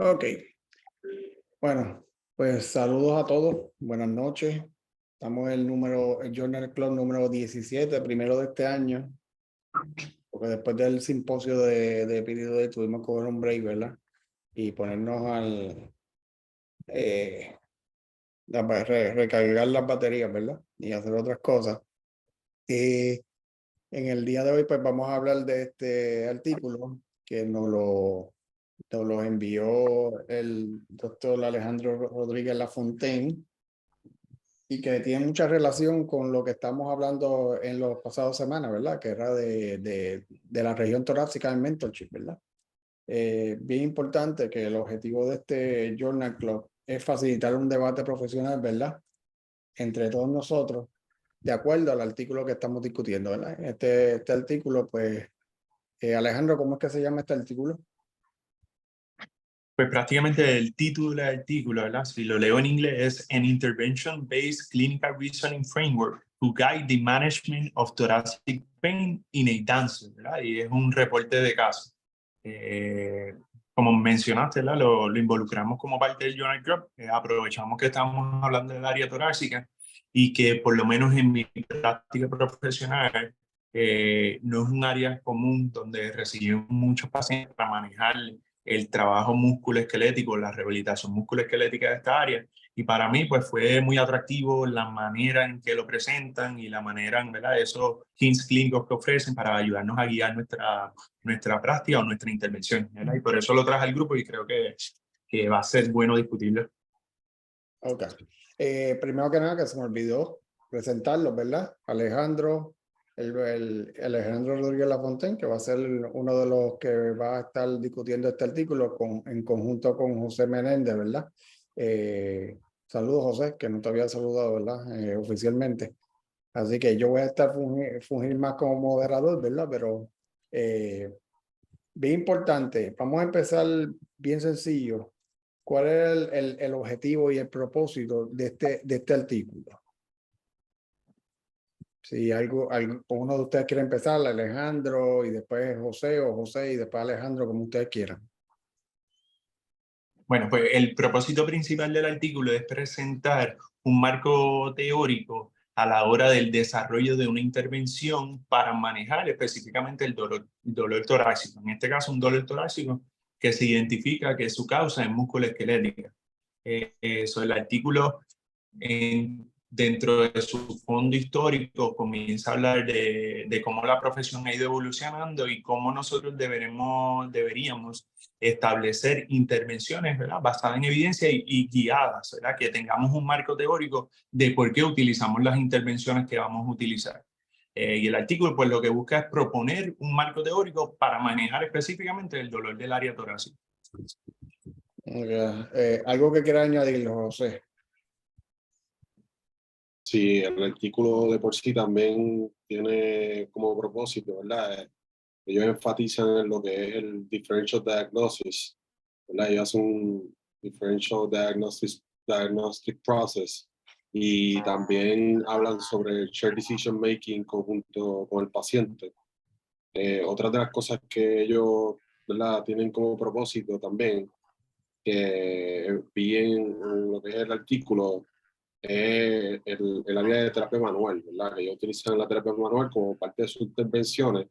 Ok, bueno, pues saludos a todos, buenas noches. Estamos en el Journal Club número 17, primero de este año, porque después del simposio de Epididioide tuvimos que coger un break, ¿verdad? Y ponernos eh, recargar las baterías, ¿verdad? Y hacer otras cosas. En el día de hoy, pues vamos a hablar de este artículo que nos lo envió el doctor Alejandro Rodríguez Lafontaine y que tiene mucha relación con lo que estamos hablando en los pasados semanas, ¿verdad? Que era de la región torácica del mentorship, ¿verdad? Bien importante que el objetivo de este Journal Club es facilitar un debate profesional, ¿verdad? Entre todos nosotros, de acuerdo al artículo que estamos discutiendo, ¿verdad? Este artículo, pues, Alejandro, ¿cómo es que se llama este artículo? Pues prácticamente el título del artículo, ¿verdad? Si lo leo en inglés, es An Intervention-Based Clinical Reasoning Framework to Guide the Management of Thoracic Pain in a Dancer, ¿verdad? Y es un reporte de caso. Como mencionaste, ¿verdad? Lo involucramos como parte del Journal Club. Aprovechamos que estamos hablando del área torácica y que por lo menos en mi práctica profesional no es un área común donde recibimos muchos pacientes para manejar el trabajo musculoesquelético, la rehabilitación musculoesquelética de esta área. Y para mí, pues fue muy atractivo la manera en que lo presentan y la manera, ¿verdad?, de esos hints clínicos que ofrecen para ayudarnos a guiar nuestra práctica o nuestra intervención, ¿verdad? Y por eso lo traje al grupo y creo que va a ser bueno discutirlo. Ok. Primero que nada, que se me olvidó presentarlos, ¿verdad? Alejandro Rodríguez Lafontaine, que va a ser uno de los que va a estar discutiendo este artículo en conjunto con José Menéndez, ¿verdad? Saludos, José, que no te había saludado, ¿verdad? Oficialmente. Así que yo voy a estar fungir más como moderador, ¿verdad? Pero bien importante, vamos a empezar bien sencillo. ¿Cuál es el objetivo y el propósito de este artículo? Si uno de ustedes quiere empezar, Alejandro, y después José, o José, y después Alejandro, como ustedes quieran. Bueno, pues el propósito principal del artículo es presentar un marco teórico a la hora del desarrollo de una intervención para manejar específicamente el dolor torácico. En este caso, un dolor torácico que se identifica que su causa es musculoesquelética. El artículo, dentro de su fondo histórico, comienza a hablar de cómo la profesión ha ido evolucionando y cómo nosotros deberíamos establecer intervenciones, ¿verdad?, basadas en evidencia y guiadas, ¿verdad?, que tengamos un marco teórico de por qué utilizamos las intervenciones que vamos a utilizar. Y el artículo, pues, lo que busca es proponer un marco teórico para manejar específicamente el dolor del área torácica. Algo que quiera añadir, José. Sí, el artículo de por sí también tiene como propósito, ¿verdad? Ellos enfatizan en lo que es el differential diagnosis, ¿verdad? Ellos hacen un differential diagnostic process y también hablan sobre el shared decision making conjunto con el paciente. Otra de las cosas que ellos, ¿verdad?, tienen como propósito también, que vi en lo que es el artículo, el área de terapia manual, ¿verdad? Que ellos utilizan la terapia manual como parte de sus intervenciones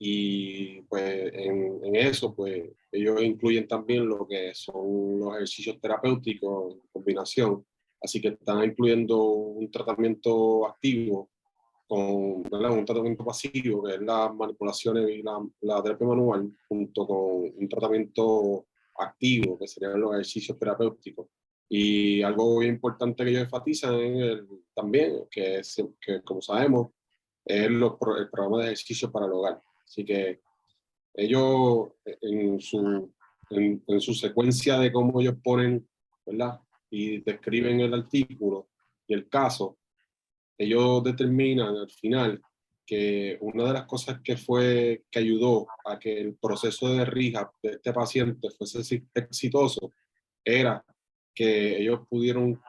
y pues en eso pues ellos incluyen también lo que son los ejercicios terapéuticos en combinación, así que están incluyendo un tratamiento activo con, ¿verdad?, un tratamiento pasivo, que es las manipulaciones y la terapia manual, junto con un tratamiento activo, que serían los ejercicios terapéuticos. Y algo muy importante que ellos enfatizan también, que como sabemos, es el programa de ejercicio para el hogar. Así que ellos, en su secuencia de cómo ellos ponen, ¿verdad?, y describen el artículo y el caso, ellos determinan al final que una de las cosas que ayudó a que el proceso de rehab de este paciente fuese exitoso era que ellos pudieron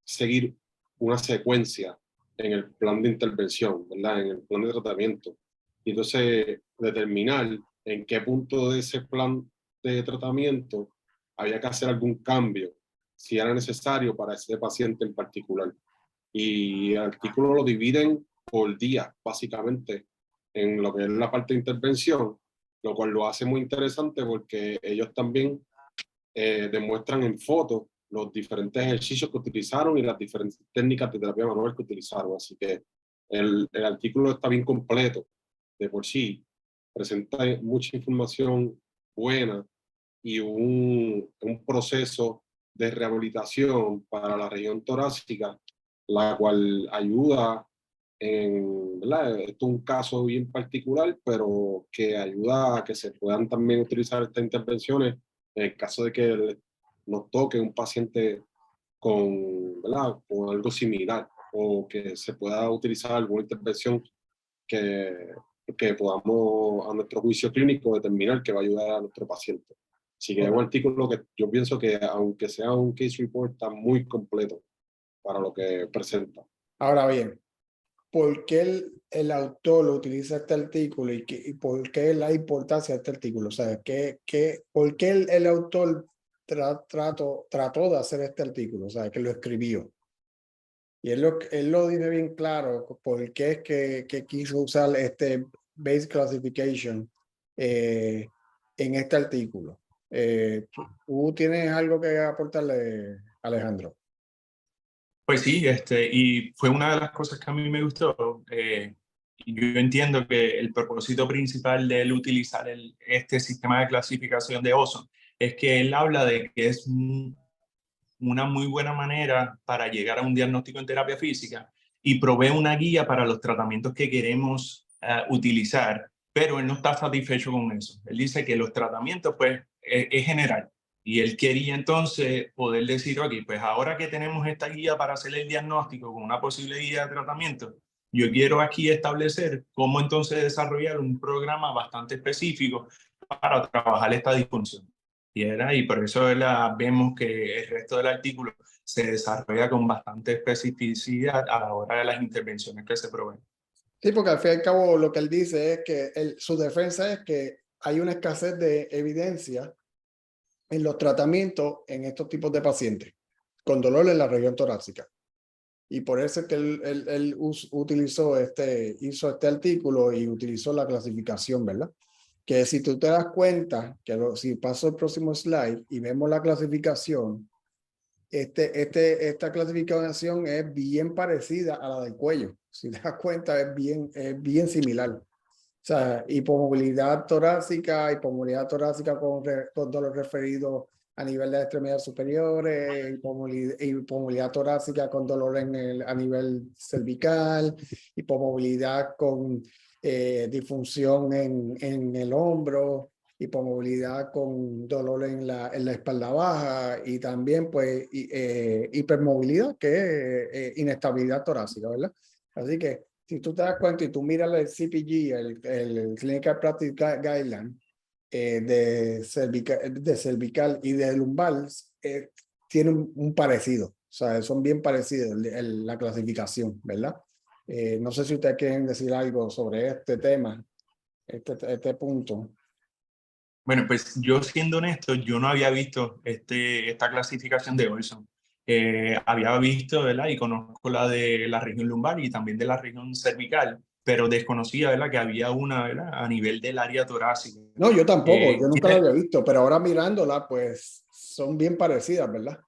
seguir una secuencia en el plan de intervención, ¿verdad?, en el plan de tratamiento. Y entonces determinar en qué punto de ese plan de tratamiento, había que hacer algún cambio, si era necesario para ese paciente en particular. Y el artículo lo dividen por día, básicamente, en lo que es la parte de intervención, lo cual lo hace muy interesante porque ellos también demuestran en fotos los diferentes ejercicios que utilizaron y las diferentes técnicas de terapia manual que utilizaron. Así que el artículo está bien completo de por sí, presenta mucha información buena y un proceso de rehabilitación para la región torácica, la cual ayuda en, ¿verdad? Esto es un caso bien particular, pero que ayuda a que se puedan también utilizar estas intervenciones en el caso de que nos toque un paciente con, ¿verdad? Con algo similar o que se pueda utilizar alguna intervención que podamos, a nuestro juicio clínico, determinar que va a ayudar a nuestro paciente. Así que es un artículo que yo pienso que, aunque sea un case report, está muy completo para lo que presenta. Ahora bien, ¿por qué el autor utiliza este artículo y por qué la importancia de este artículo? O sea, ¿por qué el autor trató de hacer este artículo? O sea, que lo escribió. Y él lo dice bien claro por qué es que quiso usar este base classification en este artículo. ¿Tú tienes algo que aportarle, Alejandro? Pues sí, y fue una de las cosas que a mí me gustó. Yo entiendo que el propósito principal de él utilizar este sistema de clasificación de Ozone es que él habla de que es una muy buena manera para llegar a un diagnóstico en terapia física y provee una guía para los tratamientos que queremos utilizar, pero él no está satisfecho con eso. Él dice que los tratamientos, pues, es general. Y él quería entonces poder decir, ok, pues ahora que tenemos esta guía para hacer el diagnóstico con una posible guía de tratamiento, yo quiero aquí establecer cómo entonces desarrollar un programa bastante específico para trabajar esta disfunción. Y por eso vemos que el resto del artículo se desarrolla con bastante especificidad a la hora de las intervenciones que se proveen. Sí, porque al fin y al cabo lo que él dice es que su defensa es que hay una escasez de evidencia en los tratamientos en estos tipos de pacientes con dolor en la región torácica. Y por eso es que él hizo este artículo y utilizó la clasificación, ¿verdad? Que si tú te das cuenta, si paso el próximo slide y vemos la clasificación, esta clasificación es bien parecida a la del cuello. Si te das cuenta, es bien similar. O sea, hipomovilidad torácica con dolor referido a nivel de extremidades superiores, hipomovilidad torácica con dolor a nivel cervical, hipomovilidad con disfunción en el hombro, hipomovilidad con dolor en la espalda baja y también pues hipermovilidad, que es inestabilidad torácica, ¿verdad? Así que si tú te das cuenta y tú miras el CPG, el Clinical Practice Guideline de cervical y de lumbar, tienen un parecido. O sea, son bien parecidos la clasificación, ¿verdad? No sé si ustedes quieren decir algo sobre este tema, este punto. Bueno, pues yo siendo honesto, yo no había visto esta clasificación de Olson. Había visto, ¿verdad? Y conozco la de la región lumbar y también de la región cervical, pero desconocía, ¿verdad? Que había una, ¿verdad? A nivel del área torácica. No, yo tampoco, yo nunca la había visto, pero ahora mirándola, pues son bien parecidas, ¿verdad?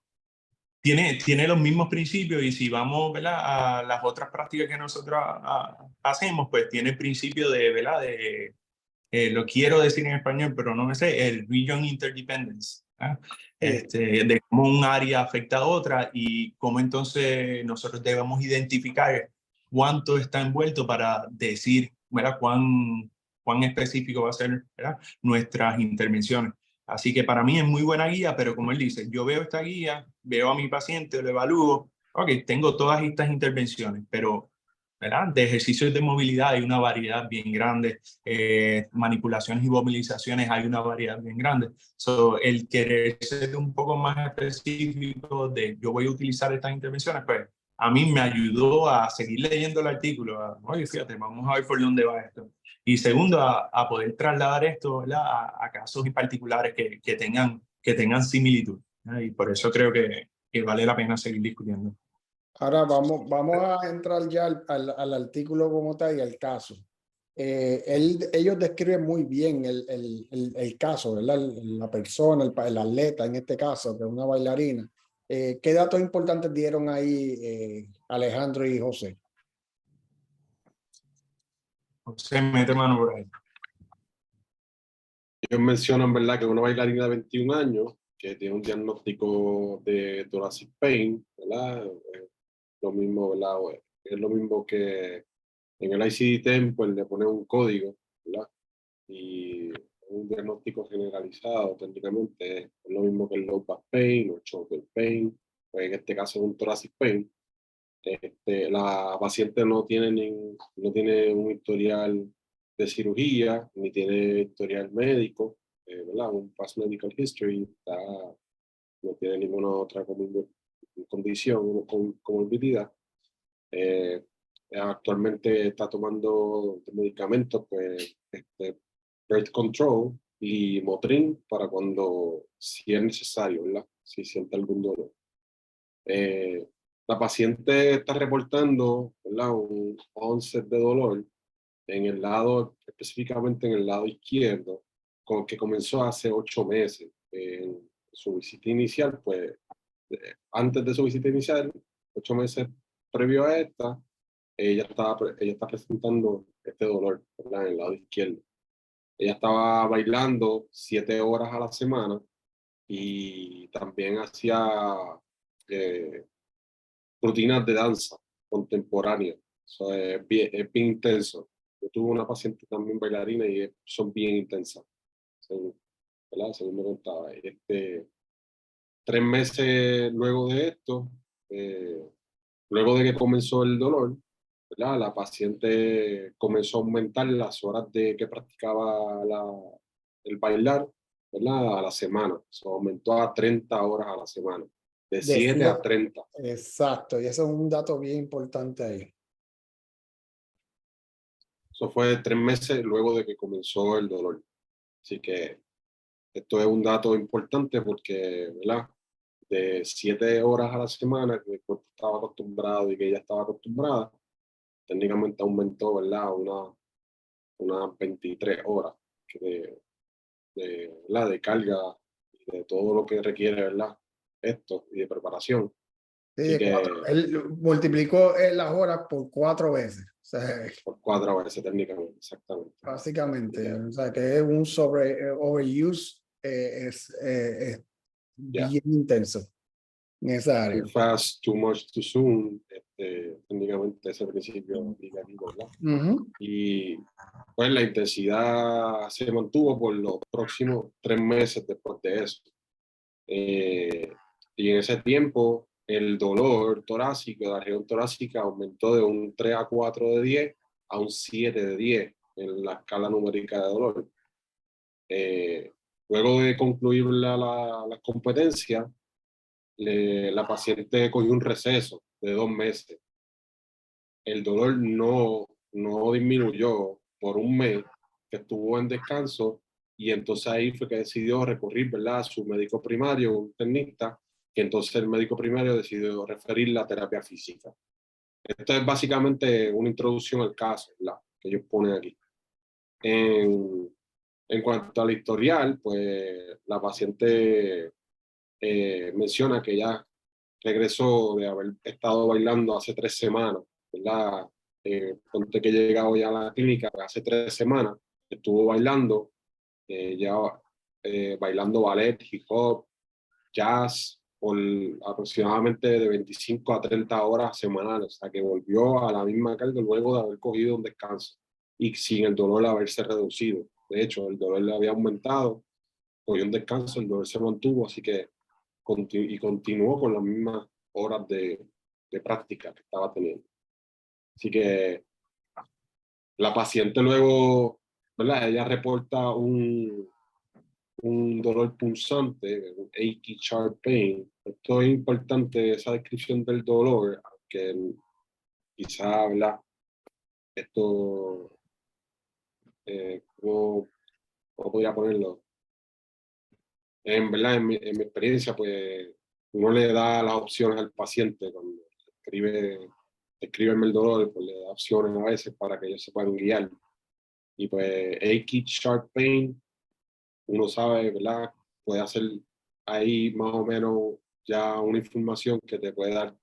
Tiene los mismos principios y si vamos, ¿verdad? A las otras prácticas que nosotros hacemos, pues tiene el principio de, ¿verdad? Lo quiero decir en español, pero no me sé, el region interdependence, ¿eh? De cómo un área afecta a otra y cómo entonces nosotros debemos identificar cuánto está envuelto para decir, ¿verdad? Cuán específico va a ser, ¿verdad? Nuestras intervenciones. Así que para mí es muy buena guía, pero como él dice, yo veo esta guía, veo a mi paciente, lo evalúo, ok, tengo todas estas intervenciones, pero ¿verdad? De ejercicios de movilidad hay una variedad bien grande, manipulaciones y movilizaciones hay una variedad bien grande. El querer ser un poco más específico de yo voy a utilizar estas intervenciones, pues a mí me ayudó a seguir leyendo el artículo. Oye, fíjate, vamos a ver por dónde va esto. Y segundo, a poder trasladar esto, ¿verdad? A casos en particulares que tengan similitud, ¿no? Y por eso creo que vale la pena seguir discutiendo. Ahora vamos a entrar ya al artículo como tal y al caso. Ellos describen muy bien el caso, ¿verdad? La persona, el atleta en este caso, que es una bailarina. ¿Qué datos importantes dieron ahí Alejandro y José? José, mete mano por ahí. Ellos mencionan, ¿verdad?, que una bailarina de 21 años que tiene un diagnóstico de thoracic pain, ¿verdad? Lo mismo, ¿verdad? Es lo mismo que en el ICD-10, pues le ponen un código, ¿verdad? Y un diagnóstico generalizado técnicamente es lo mismo que el low back pain o shoulder pain, pues en este caso es un thoracic pain. La paciente no tiene un historial de cirugía, ni tiene historial médico, ¿verdad? Un past medical history, no tiene ninguna otra condición o comorbilidad. Actualmente está tomando medicamentos, pues, birth control y Motrin para cuando, si es necesario, ¿verdad? Si siente algún dolor. La paciente está reportando, ¿verdad?, un onset de dolor en el lado, específicamente en el lado izquierdo, que comenzó hace 8 meses. En su visita inicial, pues, antes de su visita inicial, 8 meses previo a esta, ella está presentando este dolor, ¿verdad?, en el lado izquierdo. Ella estaba bailando 7 horas a la semana y también hacía rutinas de danza contemporánea. Eso es bien intenso. Yo tuve una paciente también bailarina y son bien intensas, ¿verdad? Según me contaba. 3 meses luego de esto, luego de que comenzó el dolor, ¿verdad?, la paciente comenzó a aumentar las horas que practicaba el bailar, ¿verdad?, a la semana. Se aumentó a 30 horas a la semana, de 7 a 30. Exacto, y eso es un dato bien importante ahí. Eso fue 3 meses luego de que comenzó el dolor. Así que esto es un dato importante porque, ¿verdad?, de 7 horas a la semana que el cuerpo estaba acostumbrado y que ella estaba acostumbrada, técnicamente aumentó, ¿verdad?, unas 23 horas ¿verdad?, de carga y de todo lo que requiere, ¿verdad?, esto y de preparación. Sí, Así que él multiplicó las horas por 4 veces. O sea, por 4 veces técnicamente, exactamente. básicamente, o sea, que es un overuse es Ya. bien intenso en esa área. Too fast, too much, too soon, técnicamente ese principio aplicativo, ¿verdad? Ujú. Y pues la intensidad se mantuvo por los próximos 3 meses después de eso. Y en ese tiempo el dolor torácico, la región torácica aumentó de un 3 a 4 de 10 a un 7 de 10 en la escala numérica de dolor. Luego de concluir la competencia, la paciente cogió un receso de 2 meses. El dolor no disminuyó por un mes que estuvo en descanso y entonces ahí fue que decidió recurrir, ¿verdad?, a su médico primario, un tecnista, que entonces el médico primario decidió referirla a terapia física. Esto es básicamente una introducción al caso, ¿verdad?, que ellos ponen aquí. En cuanto al historial, pues la paciente menciona que ya regresó de haber estado bailando hace 3 semanas, ¿verdad? Ponte que he llegado ya a la clínica hace 3 semanas, estuvo bailando, ya bailando ballet, hip hop, jazz, por aproximadamente de 25 a 30 horas semanales, o sea que volvió a la misma carga luego de haber cogido un descanso y sin el dolor haberse reducido. De hecho, el dolor le había aumentado, cogió un descanso, el dolor se mantuvo, así que continuó con las mismas horas de práctica que estaba teniendo. Así que la paciente luego, ¿verdad?, ella reporta un dolor punzante, un achy sharp pain. Esto es importante, esa descripción del dolor, que quizá, ¿verdad? Esto, ¿cómo podría ponerlo? En verdad, en mi experiencia, pues uno le da las opciones al paciente cuando escribe el dolor, pues le da opciones a veces para que ellos se puedan guiar. Y pues achy sharp pain, uno sabe, ¿verdad? Puede hacer ahí más o menos ya una información que te puede dar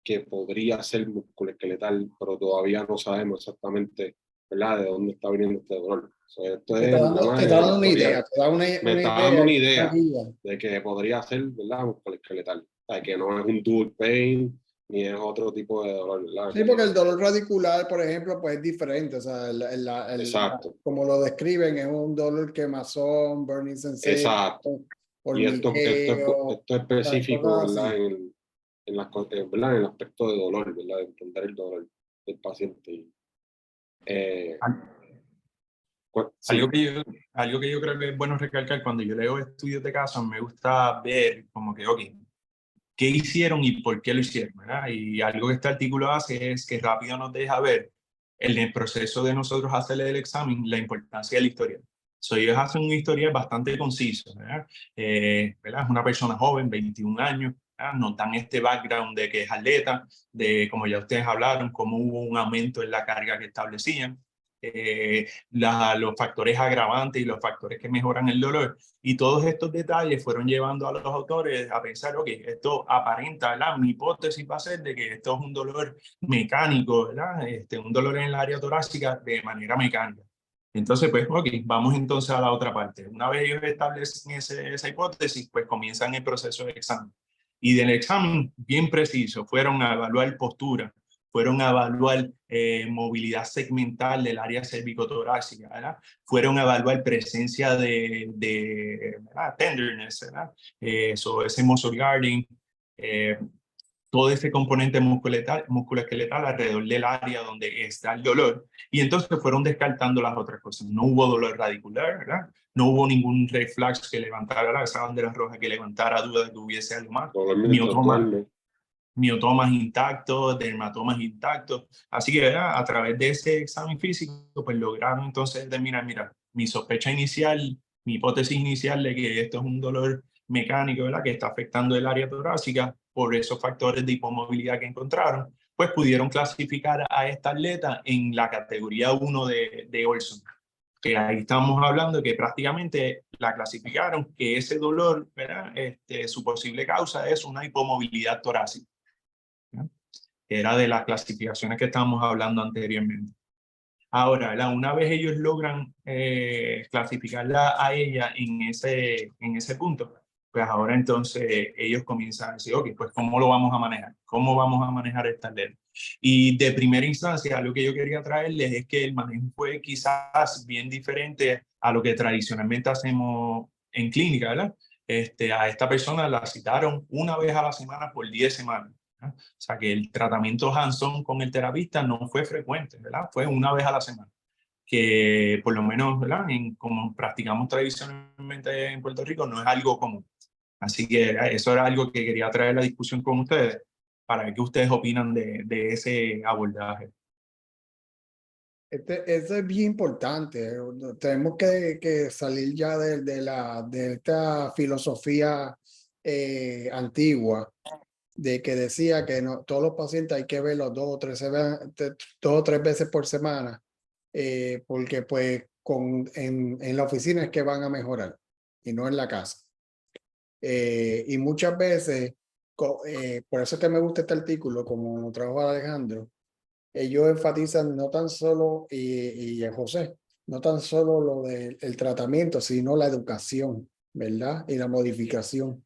que podría ser musculoesqueletal, pero todavía no sabemos exactamente, ¿verdad?, de dónde está viniendo este dolor. Esto Te es nada te más está dando una editorial. idea, te da Me una está dando idea, una una idea guía. de que podría ser, ¿verdad?, musculoesqueletal. O sea, que no es un dual pain, ni es otro tipo de dolor, ¿verdad? Sí, porque el dolor radicular, por ejemplo, pues es diferente. O sea, Exacto, como lo describen, es un dolor quemazón, burning sensation, exacto. Y hormigueo, esto es específico, cosas ¿verdad?, así. ¿verdad?, en el aspecto de dolor, ¿verdad?, de entender el dolor del paciente. Eh, Algo sí, que yo, algo que yo creo que es bueno recalcar cuando yo leo estudios de casos, me gusta ver como que, ok, qué hicieron y por qué lo hicieron, ¿verdad? Y algo que este artículo hace es que rápido nos deja ver en el proceso de nosotros hacer el examen la importancia del historial. Ellos hacen un historial bastante conciso, ¿verdad? ¿Verdad? Es una persona joven, 21 años, ¿verdad? Nos dan este background de que es atleta, de como ya ustedes hablaron, cómo hubo un aumento en la carga que establecían, los factores agravantes y los factores que mejoran el dolor. Y todos estos detalles fueron llevando a los autores a pensar, ok, esto aparenta, ¿verdad? Mi hipótesis va a ser de que esto es un dolor mecánico, ¿verdad? Un dolor en el área torácica de manera mecánica. Entonces, pues, ok, vamos entonces a la otra parte. Una vez ellos establecen esa hipótesis, pues comienzan el proceso de examen. Y del examen, bien preciso, fueron a evaluar postura, fueron a evaluar movilidad segmental del área cervicotorácica, ¿verdad? Fueron a evaluar presencia de tenderness, ¿verdad? Ese muscle guarding, todo ese componente musculoesqueletal alrededor del área donde está el dolor. Y entonces fueron descartando las otras cosas. No hubo dolor radicular, ¿verdad? No hubo ningún red flag que levantara esa bandera roja que levantara duda de que hubiese algo más. dolor mientras duerme. Miotomas intactos, dermatomas intactos. Así que, ¿verdad?, a través de ese examen físico, pues lograron entonces determinar, mira, mi sospecha inicial, mi hipótesis inicial de que esto es un dolor mecánico, ¿verdad?, que está afectando el área torácica por esos factores de hipomovilidad que encontraron, pues pudieron clasificar a esta atleta en la categoría 1 de Olson. Que ahí estamos hablando de que prácticamente la clasificaron, que ese dolor, ¿verdad?, su posible causa es una hipomovilidad torácica, ¿no? Que era de las clasificaciones que estábamos hablando anteriormente. Ahora, ¿verdad?, una vez ellos logran clasificarla a ella en ese punto, pues ahora entonces ellos comienzan a decir, ok, pues ¿cómo lo vamos a manejar? ¿Cómo vamos a manejar esta ley? Y de primera instancia, lo que yo quería traerles es que el manejo fue quizás bien diferente a lo que tradicionalmente hacemos en clínica, ¿verdad? A esta persona la citaron una vez a la semana por 10 semanas. O sea que el tratamiento hands-on con el terapista no fue frecuente, ¿verdad? Fue una vez a la semana. Que por lo menos, ¿verdad?, como practicamos tradicionalmente en Puerto Rico, no es algo común. Así que eso era algo que quería traer a la discusión con ustedes, para ver qué ustedes opinan de ese abordaje. Eso es bien importante. Tenemos que salir ya de esta filosofía antigua de que decía que no, todos los pacientes hay que verlos 2 o 3 veces por semana, porque pues en la oficina es que van a mejorar y no en la casa. Y muchas veces, por eso es que me gusta este artículo, como lo trajo Alejandro, ellos enfatizan no tan solo, y José, no tan solo lo del tratamiento, sino la educación, ¿verdad? Y la modificación.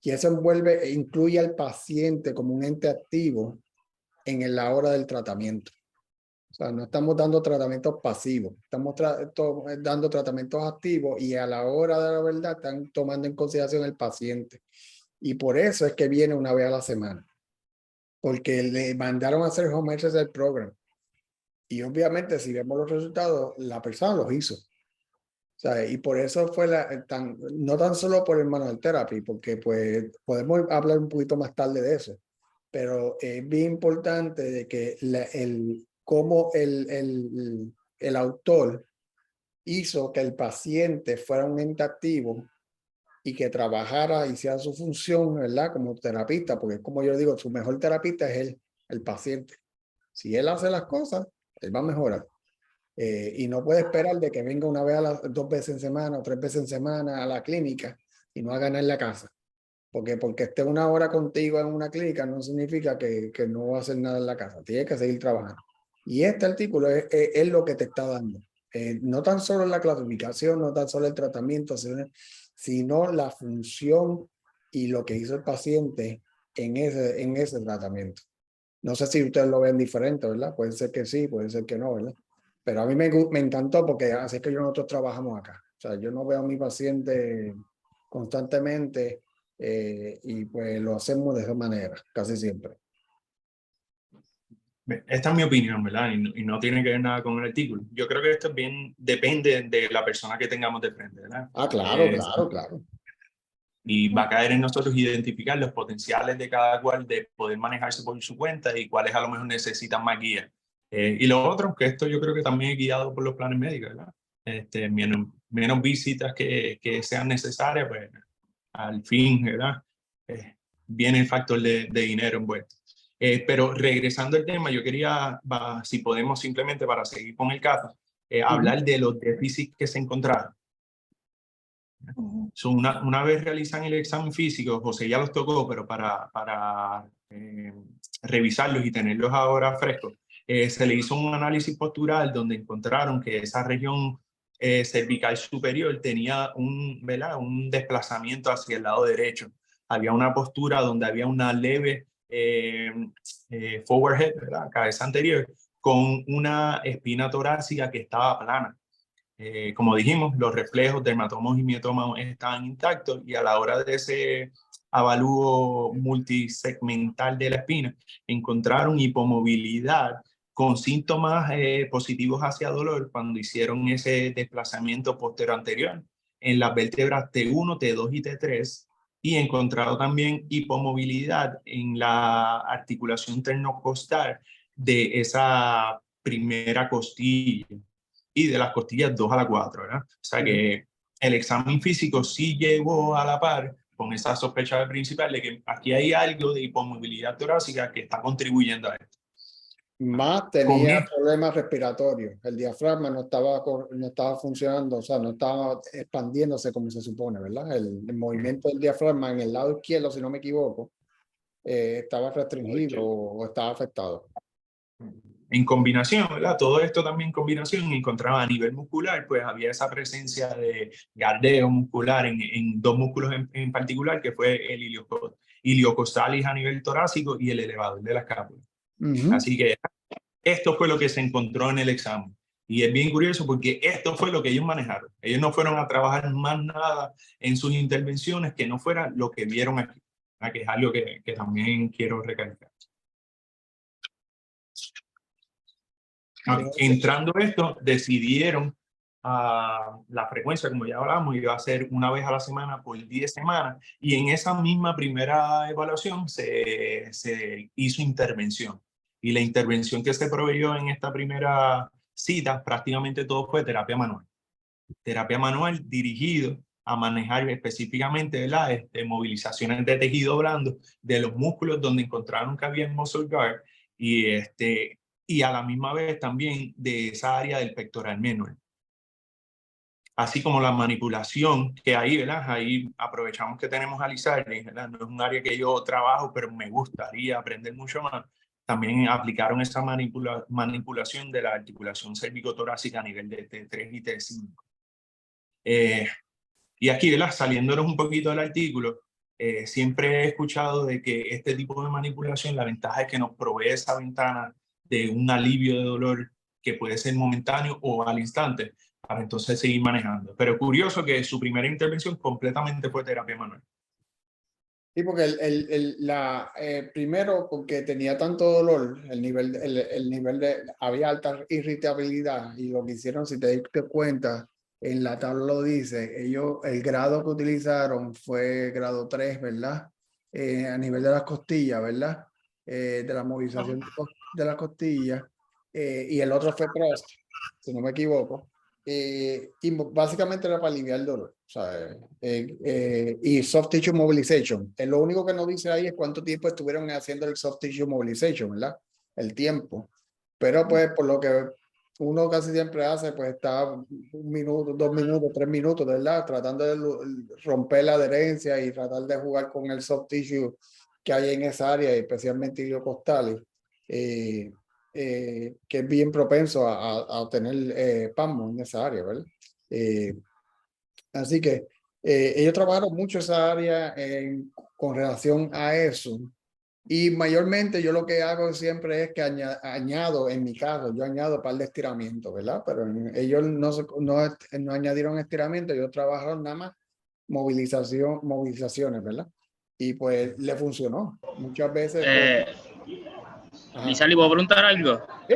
Y eso incluye al paciente como un ente activo en la hora del tratamiento. O sea, no estamos dando tratamientos pasivos, estamos dando tratamientos activos y a la hora de la verdad están tomando en consideración el paciente. Y por eso es que viene una vez a la semana, porque le mandaron a hacer home exercise program. Y obviamente si vemos los resultados, la persona los hizo. O sea, y por eso fue no tan solo por el manual therapy, porque pues podemos hablar un poquito más tarde de eso, pero es bien importante de que cómo el autor hizo que el paciente fuera un ente activo y que trabajara, hiciera su función, ¿verdad? Como terapista, porque como yo digo, su mejor terapista es el paciente. Si él hace las cosas, él va a mejorar. Y no puede esperar de que venga una vez dos veces en semana o 3 veces en semana a la clínica y no haga nada en la casa. Porque esté una hora contigo en una clínica no significa que no va a hacer nada en la casa. Tiene que seguir trabajando. Y este artículo es lo que te está dando. No tan solo la clasificación, no tan solo el tratamiento, sino la función y lo que hizo el paciente en ese tratamiento. No sé si ustedes lo ven diferente, ¿verdad? Puede ser que sí, puede ser que no, ¿verdad? Pero a mí me encantó porque así es que nosotros trabajamos acá. O sea, yo no veo a mi paciente constantemente y pues lo hacemos de esa manera, casi siempre. Esta es mi opinión, ¿verdad? Y no tiene que ver nada con el artículo. Yo creo que esto depende de la persona que tengamos de frente, ¿verdad? Ah, claro, claro. Y va a caer en nosotros identificar los potenciales de cada cual de poder manejarse por su cuenta y cuáles a lo mejor necesitan más guía. Y lo otro, que esto yo creo que también es guiado por los planes médicos, ¿verdad? Menos visitas que sean necesarias, pues al fin, ¿verdad? Viene el factor de dinero envuelto. Pero regresando al tema, yo quería, si podemos simplemente para seguir con el caso, hablar de los déficits que se encontraron. So, una vez realizan el examen físico, José ya los tocó, pero para revisarlos y tenerlos ahora frescos, se le hizo un análisis postural donde encontraron que esa región cervical superior tenía ¿verdad? Un desplazamiento hacia el lado derecho. Había una postura donde había una leve forward head, ¿verdad? Cabeza anterior, con una espina torácica que estaba plana. Como dijimos, los reflejos, dermatomos y miotomos estaban intactos y a la hora de ese avalúo multisegmental de la espina, encontraron hipomovilidad con síntomas positivos hacia dolor cuando hicieron ese desplazamiento posterior anterior en las vértebras T1, T2 y T3 y encontrado también hipomovilidad en la articulación ternocostal de esa primera costilla y de las costillas 2 a la 4, ¿verdad? O sea que el examen físico sí llevó a la par con esa sospecha principal de que aquí hay algo de hipomovilidad torácica que está contribuyendo a esto. Más tenía problemas respiratorios. El diafragma no estaba funcionando, o sea, no estaba expandiéndose como se supone, ¿verdad? El movimiento del diafragma en el lado izquierdo, si no me equivoco, estaba restringido o estaba afectado. En combinación, ¿verdad? Todo esto también en combinación encontraba a nivel muscular, pues había esa presencia de gardeo muscular en dos músculos en particular, que fue el iliocostalis a nivel torácico y el elevador de la escápula. Así que esto fue lo que se encontró en el examen. Y es bien curioso porque esto fue lo que ellos manejaron. Ellos no fueron a trabajar más nada en sus intervenciones que no fuera lo que vieron aquí, que es algo que también quiero recalcar. Entrando esto, decidieron la frecuencia, como ya hablamos, iba a ser una vez a la semana por 10 semanas. Y en esa misma primera evaluación se hizo intervención. Y la intervención que se proveyó en esta primera cita, prácticamente todo fue terapia manual. Terapia manual dirigido a manejar específicamente movilizaciones de tejido blando de los músculos donde encontraron que había muscle guard y a la misma vez también de esa área del pectoral menor. Así como la manipulación que ahí, ¿verdad? Ahí aprovechamos que tenemos a Lizardi, ¿verdad? No es un área que yo trabajo, pero me gustaría aprender mucho más. También aplicaron esa manipulación de la articulación cérvico-torácica a nivel de T3 y T5. Y aquí, ¿verdad? Saliéndonos un poquito del artículo, siempre he escuchado de que este tipo de manipulación, la ventaja es que nos provee esa ventana de un alivio de dolor que puede ser momentáneo o al instante, para entonces seguir manejando. Pero curioso que su primera intervención completamente fue terapia manual. Sí, porque primero porque tenía tanto dolor, el nivel había alta irritabilidad y lo que hicieron, si te diste cuenta, en la tabla lo dice, el grado que utilizaron fue grado 3, ¿verdad? A nivel de las costillas, ¿verdad? de la movilización de la costilla, y el otro fue thrust, si no me equivoco. Y básicamente era para aliviar el dolor, ¿sabes? Y soft tissue mobilization. Lo único que nos dice ahí es cuánto tiempo estuvieron haciendo el soft tissue mobilization, ¿verdad? El tiempo. Pero pues por lo que uno casi siempre hace, pues está 1 minuto, 2 minutos, 3 minutos, ¿verdad? Tratando de romper la adherencia y tratar de jugar con el soft tissue que hay en esa área, especialmente iliocostales. Que es bien propenso a tener pasmo en esa área, ¿verdad? Así que ellos trabajaron mucho esa área con relación a eso. Y mayormente yo lo que hago siempre es que añado, en mi caso, yo añado un par de estiramientos, ¿verdad? Pero ellos no añadieron estiramiento, ellos trabajaron nada más movilizaciones, ¿verdad? Y pues le funcionó. Muchas veces, pues... Lisa, ¿le puedo preguntar algo? Sí.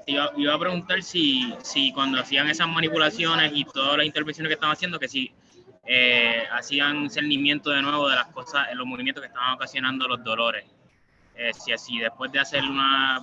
Iba a preguntar si cuando hacían esas manipulaciones y todas las intervenciones que estaban haciendo, que si hacían cernimiento de nuevo de las cosas, los movimientos que estaban ocasionando los dolores. Si así después de hacer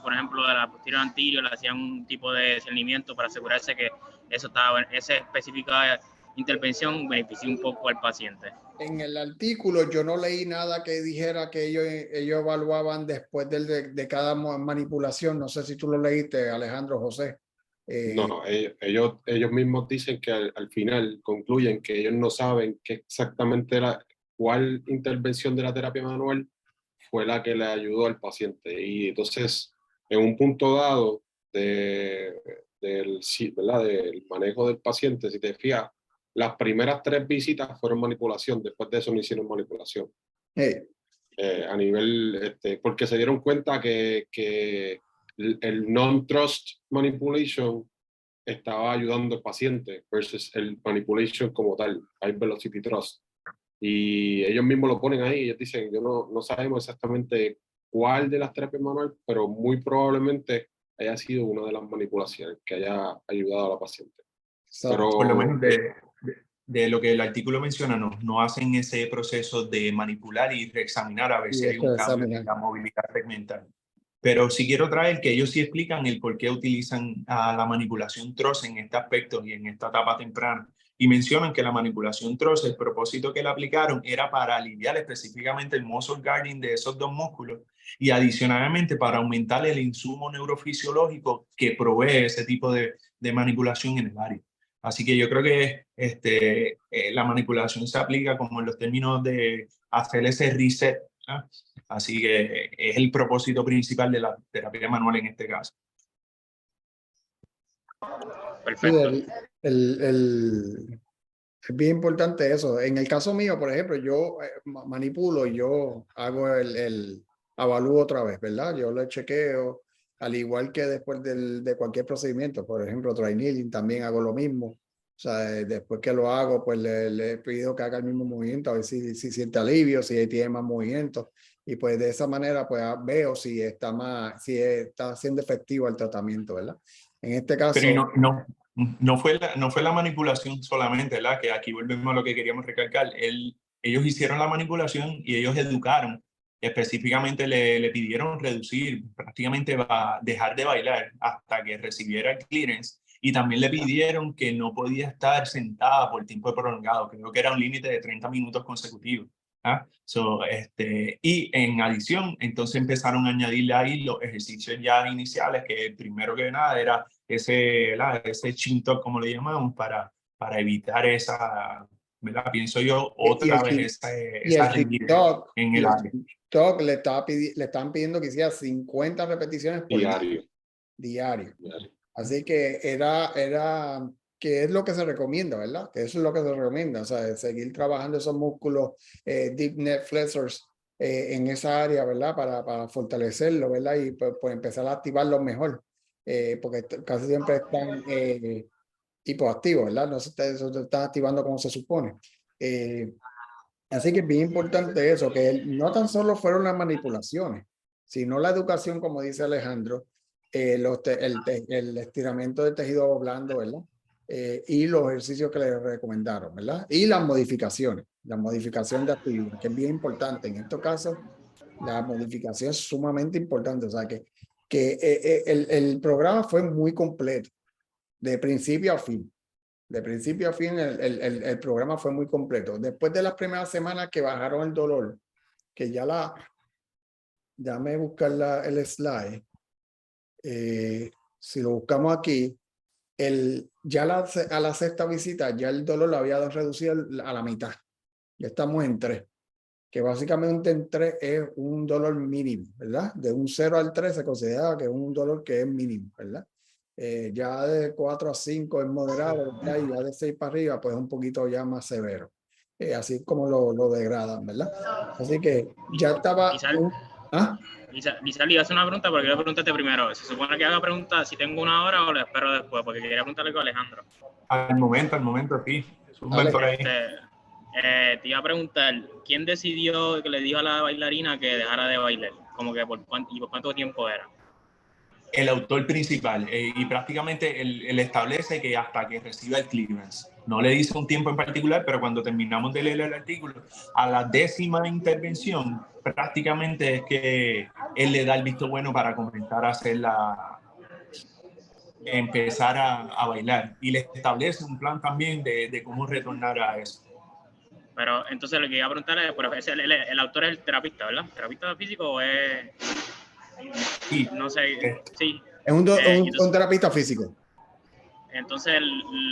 por ejemplo, de la posterior anterior, le hacían un tipo de cernimiento para asegurarse que esa específica intervención benefició un poco al paciente. En el artículo yo no leí nada que dijera que ellos evaluaban después de cada manipulación. No sé si tú lo leíste, Alejandro, José. No, ellos mismos dicen que al final concluyen que ellos no saben qué exactamente cuál intervención de la terapia manual fue la que le ayudó al paciente. Y entonces, en un punto dado del manejo del paciente, si te fijas, las primeras 3 visitas fueron manipulación, después de eso no hicieron manipulación. A nivel, porque se dieron cuenta que el non-trust manipulation estaba ayudando al paciente versus el manipulation como tal, high velocity trust. Y ellos mismos lo ponen ahí, ellos dicen, no sabemos exactamente cuál de las terapias manuales, pero muy probablemente haya sido una de las manipulaciones que haya ayudado a la paciente. Pero, por lo menos de lo que el artículo menciona, no hacen ese proceso de manipular y reexaminar a ver si hay un cambio en la movilidad segmental. Pero sí quiero traer que ellos sí explican el por qué utilizan la manipulación TROS en este aspecto y en esta etapa temprana. Y mencionan que la manipulación TROS, el propósito que le aplicaron era para aliviar específicamente el muscle guarding de esos 2 músculos y adicionalmente para aumentar el insumo neurofisiológico que provee ese tipo de manipulación en el área. Así que yo creo que la manipulación se aplica como en los términos de hacer ese reset, ¿ah? Así que es el propósito principal de la terapia manual en este caso. Perfecto. Sí, es bien importante eso. En el caso mío, por ejemplo, yo manipulo y yo hago avalúo otra vez, ¿verdad? Yo lo chequeo, al igual que después de cualquier procedimiento. Por ejemplo, dry needling, también hago lo mismo. O sea, después que lo hago, pues le pido que haga el mismo movimiento, a ver si siente alivio, si tiene más movimiento. Y pues de esa manera, pues veo si está siendo efectivo el tratamiento, ¿verdad? En este caso... Pero no fue la manipulación solamente, ¿verdad? Que aquí volvemos a lo que queríamos recalcar. Ellos hicieron la manipulación y ellos educaron. Específicamente le pidieron reducir, prácticamente dejar de bailar hasta que recibiera el clearance. Y también le pidieron que no podía estar sentada por tiempo prolongado. Creo que era un límite de 30 minutos consecutivos. ¿Ah? Y en adición, entonces empezaron a añadirle ahí los ejercicios ya iniciales, que el primero que nada era ese chin talk, como le llamamos, para evitar esa, ¿verdad? Pienso yo, otra vez esa rigidez en el área. TikTok le estaban pidiendo que hiciera 50 repeticiones por diario. Así que que es lo que se recomienda, ¿verdad? Que eso es lo que se recomienda, o sea, seguir trabajando esos músculos deep neck flexors en esa área, ¿verdad? Para fortalecerlo, ¿verdad? Y pues empezar a activarlo mejor, porque casi siempre están hipoactivos, ¿verdad? No se están activando como se supone. Así que es bien importante eso, que no tan solo fueron las manipulaciones, sino la educación, como dice Alejandro, el estiramiento del tejido blando, ¿verdad? Y los ejercicios que le recomendaron, ¿verdad? Y las modificaciones, la modificación de actividad, que es bien importante. En estos casos, La modificación es sumamente importante. O sea, que el programa fue muy completo, de principio a fin. De principio a fin, el programa fue muy completo. Después de las primeras semanas que bajaron el dolor, que déjame buscar el slide. Si lo buscamos aquí, a la sexta visita, ya el dolor lo había reducido a la mitad. Ya estamos en 3, que básicamente en 3 es un dolor mínimo, ¿verdad? De un 0 al 3 se considera que es un dolor que es mínimo, ¿verdad? Ya de 4 a 5 es moderado, ¿verdad? Y ya de 6 para arriba, pues es un poquito ya más severo. Así es como lo degradan, ¿verdad? Así que ya estaba... ¿Ah? Lisa, le iba a hacer una pregunta, pero quiero preguntarte primero. ¿Se supone que haga preguntas si tengo una hora o lo espero después? Porque quería preguntarle con Alejandro. Al momento, sí. Dale. Por ahí. Te iba a preguntar, ¿quién decidió que le dijo a la bailarina que dejara de bailar? Como que por cuánto tiempo era. El autor principal, y prácticamente él establece que hasta que reciba el clearance. No le dice un tiempo en particular, pero cuando terminamos de leer el artículo, a la 10ª intervención, prácticamente es que él le da el visto bueno para comenzar a empezar a bailar, y le establece un plan también de cómo retornar a eso. Pero entonces lo que iba a preguntar es, el autor es el terapista, ¿verdad? ¿Terapista físico o es...? Sí. No sé, sí. Es un terapista físico. Entonces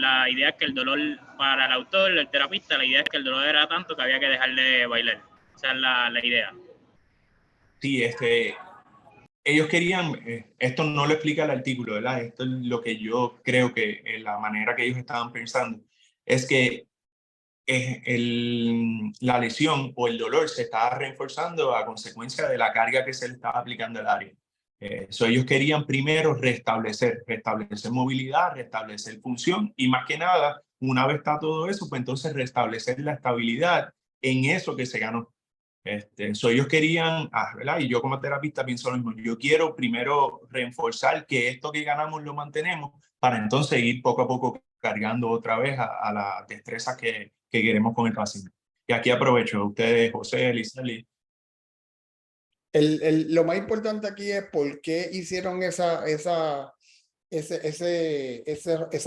la idea es que el dolor, para el autor, el terapista, la idea es que el dolor era tanto que había que dejarle de bailar. Esa es la idea. Sí, ellos querían, esto no lo explica el artículo, ¿verdad? Esto es lo que yo creo que la manera que ellos estaban pensando, es que la lesión o el dolor se estaba reforzando a consecuencia de la carga que se le estaba aplicando al área. Ellos querían primero restablecer movilidad, restablecer función, y más que nada, una vez está todo eso, pues entonces restablecer la estabilidad en eso que se ganó. Ellos querían, ¿verdad? Y yo como terapista pienso lo mismo. Yo quiero primero reforzar que esto que ganamos lo mantenemos, para entonces ir poco a poco cargando otra vez a las destrezas que queremos con el paciente. Y aquí aprovecho, ustedes, José, Elizalde. Lo más importante aquí es por qué hicieron esa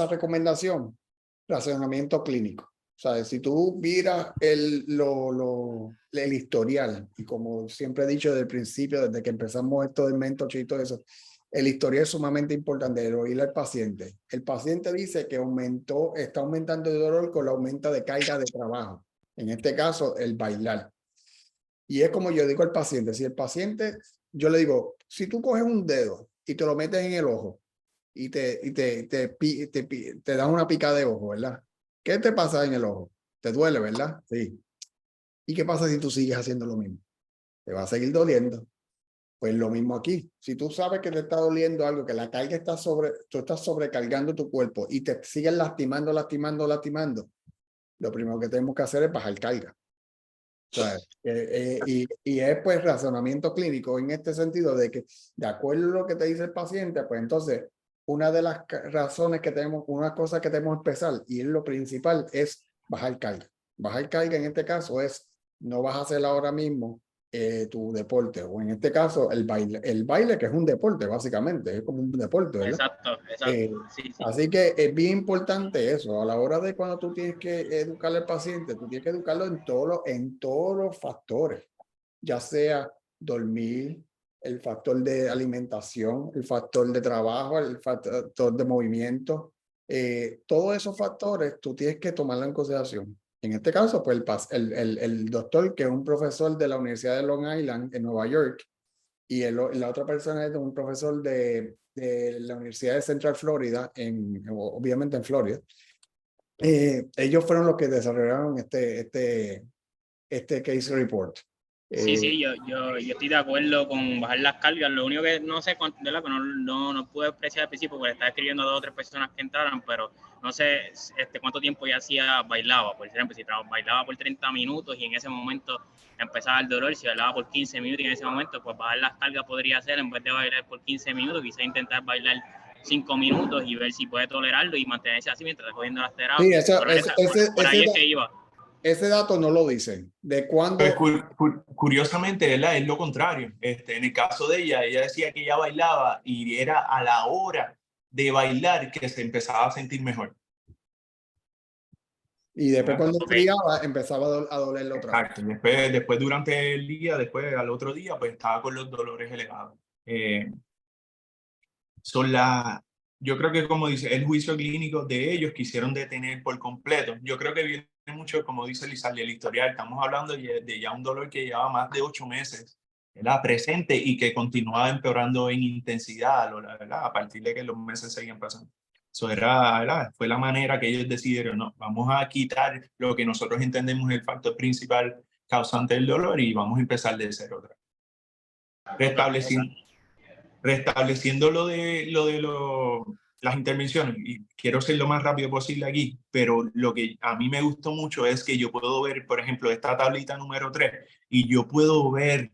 recomendación. Razonamiento clínico. O sea, si tú miras el historial, y como siempre he dicho desde el principio, desde que empezamos esto del mentorship y todo eso, el historial es sumamente importante, el oír al paciente. El paciente dice que está aumentando el dolor con el aumento de carga de trabajo. En este caso, el bailar. Y es como yo digo al paciente, si el paciente, yo le digo, si tú coges un dedo y te lo metes en el ojo y te da una picada de ojo, ¿verdad? ¿Qué te pasa en el ojo? Te duele, ¿verdad? Sí. ¿Y qué pasa si tú sigues haciendo lo mismo? Te va a seguir doliendo. Pues lo mismo aquí. Si tú sabes que te está doliendo algo, que la carga tú estás sobrecargando tu cuerpo y te siguen lastimando, lo primero que tenemos que hacer es bajar carga. O sea, y es pues razonamiento clínico en este sentido de que de acuerdo a lo que te dice el paciente, pues entonces una de las razones que tenemos, una cosa que tenemos que empezar y es lo principal es bajar carga. Bajar carga en este caso es no vas a hacer ahora mismo tu deporte o en este caso el baile que es un deporte básicamente, es como un deporte, ¿verdad? Exacto. Sí. Así que es bien importante eso. A la hora de cuando tú tienes que educar al paciente, tú tienes que educarlo en todos los factores, ya sea dormir, el factor de alimentación, el factor de trabajo, el factor de movimiento. Todos esos factores tú tienes que tomarlo en consideración. En este caso, pues el doctor, que es un profesor de la Universidad de Long Island en Nueva York, y la otra persona es un profesor de la Universidad de Central Florida, obviamente en Florida. Ellos fueron los que desarrollaron este case report. Sí, yo estoy de acuerdo con bajar las cargas. Lo único que no sé, ¿verdad? Que no pude apreciar al principio porque estaba escribiendo a 2 o 3 personas que entraran, pero no sé cuánto tiempo ya bailaba. Por ejemplo, si bailaba por 30 minutos y en ese momento empezaba el dolor, si bailaba por 15 minutos y en ese momento, pues bajar las cargas podría ser, en vez de bailar por 15 minutos, quizás intentar bailar 5 minutos y ver si puede tolerarlo y mantenerse así mientras está cogiendo las terapias. Sí, por ahí es que iba. ese dato no lo dicen. ¿De cuándo? Pues curiosamente, ¿verdad? Es lo contrario. En el caso de ella decía que ella bailaba y era a la hora de bailar que se empezaba a sentir mejor. Y después Ya. cuando Ok. enfriaba, empezaba a dolerle otra vez. Exacto. Después durante el día, después al otro día, pues estaba con los dolores elevados. Son yo creo que, como dice, el juicio clínico de ellos quisieron detener por completo. Yo creo que viene mucho, como dice Lizardi, el historial. Estamos hablando de ya un dolor que llevaba más de 8 meses, ¿verdad? Presente y que continuaba empeorando en intensidad, ¿verdad? A partir de que los meses seguían pasando. Eso era, ¿verdad? Fue la manera que ellos decidieron, no, vamos a quitar lo que nosotros entendemos el factor principal causante del dolor y vamos a empezar de cero otra vez. Restableciendo las intervenciones, y quiero ser lo más rápido posible aquí, pero lo que a mí me gustó mucho es que yo puedo ver, por ejemplo, esta tablita número 3, y yo puedo ver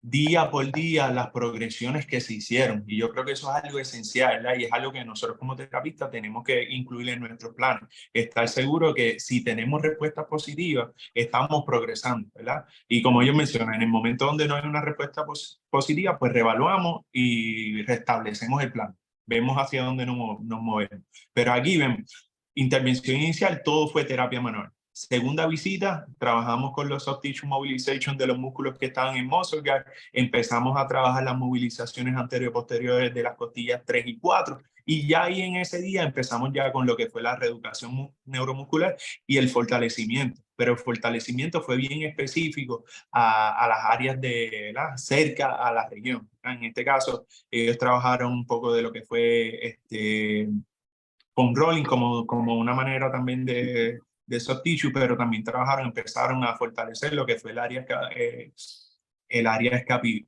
día por día las progresiones que se hicieron. Y yo creo que eso es algo esencial, ¿verdad? Y es algo que nosotros como terapistas tenemos que incluir en nuestros planes. Estar seguro que si tenemos respuestas positivas, estamos progresando, ¿verdad? Y como ellos mencionan, en el momento donde no hay una respuesta positiva, pues reevaluamos y restablecemos el plan. Vemos hacia dónde nos movemos. Pero aquí vemos, intervención inicial, todo fue terapia manual. Segunda visita, trabajamos con los soft tissue mobilization de los músculos que estaban en muscle guard. Empezamos a trabajar las movilizaciones anterior-posteriores de las costillas 3 y 4. Y ya ahí en ese día empezamos ya con lo que fue la reeducación neuromuscular y el fortalecimiento. Pero el fortalecimiento fue bien específico a las áreas cerca a la región. En este caso, ellos trabajaron un poco de lo que fue con rolling como una manera también de soft tissue, pero también empezaron a fortalecer lo que fue el área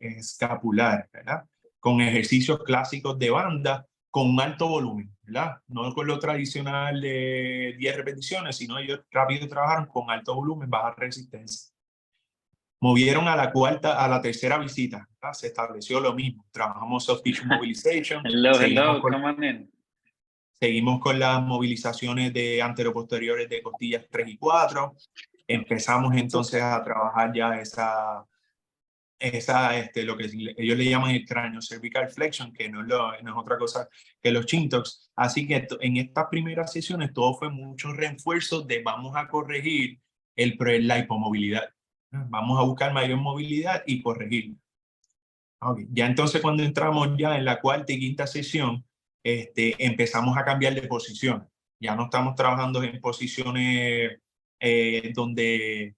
escapular, ¿verdad? Con ejercicios clásicos de banda, con un alto volumen, ¿verdad? No con lo tradicional de 10 repeticiones, sino ellos rápido trabajaron con alto volumen, baja resistencia. Movieron a la tercera visita, ¿verdad? Se estableció lo mismo. Trabajamos soft tissue mobilization. Hello, come on in. Seguimos con las movilizaciones de anteroposteriores de costillas 3 y 4. Empezamos entonces a trabajar ya lo que ellos le llaman el cráneo cervical flexion, que no es otra cosa que los chin tucks. Así que en estas primeras sesiones todo fue mucho refuerzo de vamos a corregir la hipomovilidad. Vamos a buscar mayor movilidad y corregirla. Okay. Ya entonces cuando entramos ya en la cuarta y quinta sesión, empezamos a cambiar de posición. Ya no estamos trabajando en posiciones donde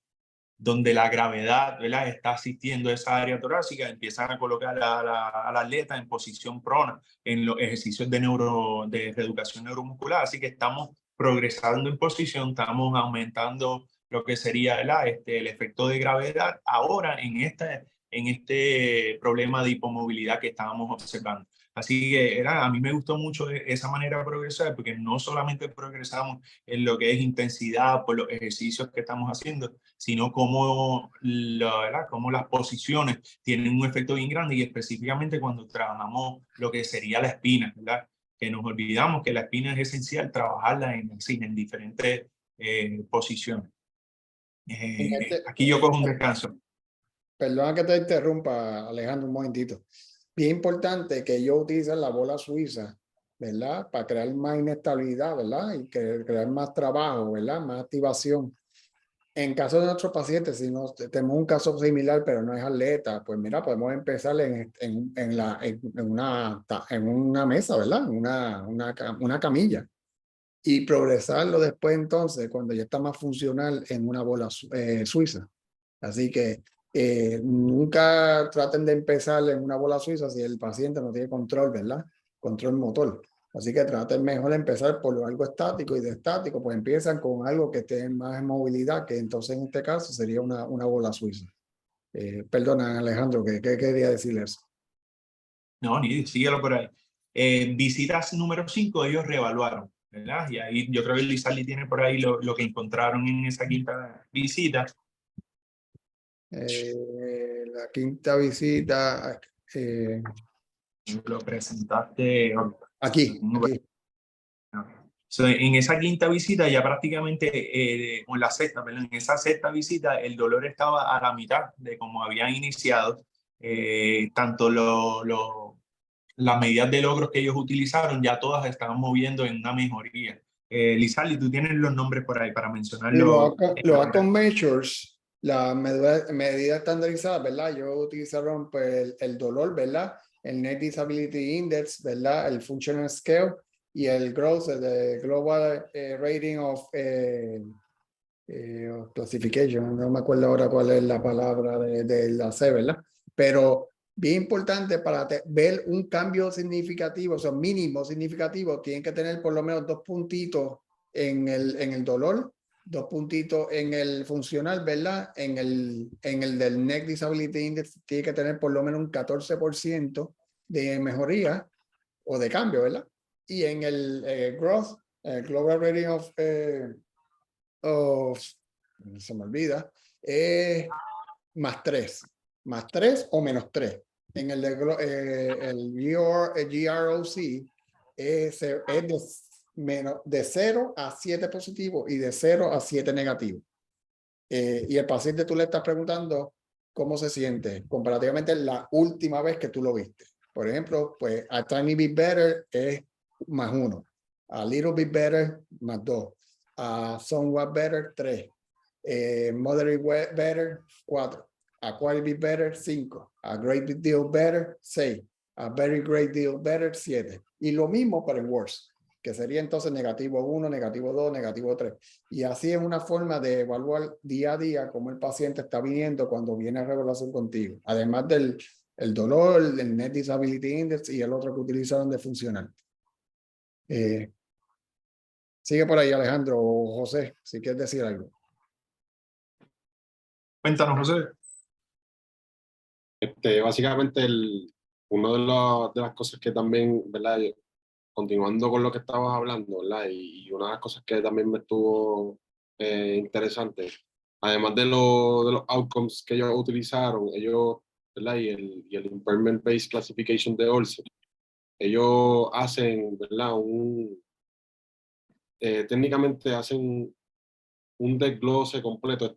la gravedad, ¿verdad?, está asistiendo a esa área torácica. Empiezan a colocar a la atleta en posición prona en los ejercicios de reeducación neuromuscular. Así que estamos progresando en posición, estamos aumentando lo que sería, ¿verdad?, el efecto de gravedad ahora en este problema de hipomovilidad que estábamos observando. Así que a mí me gustó mucho esa manera de progresar, porque no solamente progresamos en lo que es intensidad por los ejercicios que estamos haciendo, sino cómo las posiciones tienen un efecto bien grande, y específicamente cuando trabajamos lo que sería la espina, ¿verdad? Que nos olvidamos que la espina es esencial trabajarla en diferentes posiciones. Aquí yo cojo un descanso. Perdona que te interrumpa, Alejandro, un momentito. Bien importante que ellos utilicen la bola suiza, ¿verdad? Para crear más inestabilidad, ¿verdad? Y crear más trabajo, ¿verdad? Más activación. En caso de nuestros pacientes, si no tenemos un caso similar, pero no es atleta, pues mira, podemos empezar en una mesa, ¿verdad? Una camilla. Y progresarlo después entonces, cuando ya está más funcional, en una bola suiza. Así que nunca traten de empezar en una bola suiza si el paciente no tiene control, ¿verdad? Control motor. Así que traten mejor empezar por algo estático, y de estático pues empiezan con algo que esté más en movilidad, que entonces en este caso sería una bola suiza. Perdona, Alejandro, ¿qué quería decirle eso? No, ni síguelo por ahí. Visitas número 5, ellos reevaluaron, ¿verdad? Y ahí yo creo que Lizardi tiene por ahí lo que encontraron en esa quinta visita. La quinta visita, Lo presentaste. aquí. So, en esa quinta visita ya prácticamente, o en la sexta, perdón, en esa sexta visita el dolor estaba a la mitad de como habían iniciado. Tanto las medidas de logros que ellos utilizaron ya todas estaban moviendo en una mejoría. Lizardi, tú tienes los nombres por ahí para mencionarlo. Los outcome measures, la medida estandarizada, ¿verdad? Ellos utilizaron pues, el dolor, ¿verdad? El Net Disability Index, ¿verdad? El Functional Scale y el GROSS, el Global Rating of Classification. No me acuerdo ahora cuál es la palabra de la C, ¿verdad? Pero bien importante para ver un cambio significativo, o sea, mínimo significativo, tienen que tener por lo menos 2 puntitos en el dolor, 2 puntitos en el funcional, ¿verdad? En el del Neck Disability Index tiene que tener por lo menos un 14% de mejoría o de cambio, ¿verdad? Y en el growth, el Global Rating se me olvida, más 3 o menos 3. En el GROC es de 0 a 7 positivo y de 0 a 7 negativo. Y el paciente tú le estás preguntando cómo se siente comparativamente la última vez que tú lo viste. Por ejemplo, pues a tiny bit better es más 1, a little bit better más 2, a somewhat better 3, moderate better 4, a quite bit better 5, a great deal better 6, a very great deal better 7. Y lo mismo para el worst, que sería entonces negativo 1, negativo 2, negativo 3. Y así es una forma de evaluar día a día cómo el paciente está viniendo cuando viene a revelación contigo. Además del dolor, el Net Disability Index y el otro que utilizaron de funcional. Sigue por ahí, Alejandro o José, si quieres decir algo. Cuéntanos, José. Básicamente, una de las cosas que también, ¿verdad? Continuando con lo que estabas hablando, ¿verdad? Y una de las cosas que también me estuvo interesante, además de los outcomes que ellos utilizaron, ellos, ¿verdad? Y el Impairment Based Classification de Olsen, ellos hacen, ¿verdad? Técnicamente hacen un desglose completo.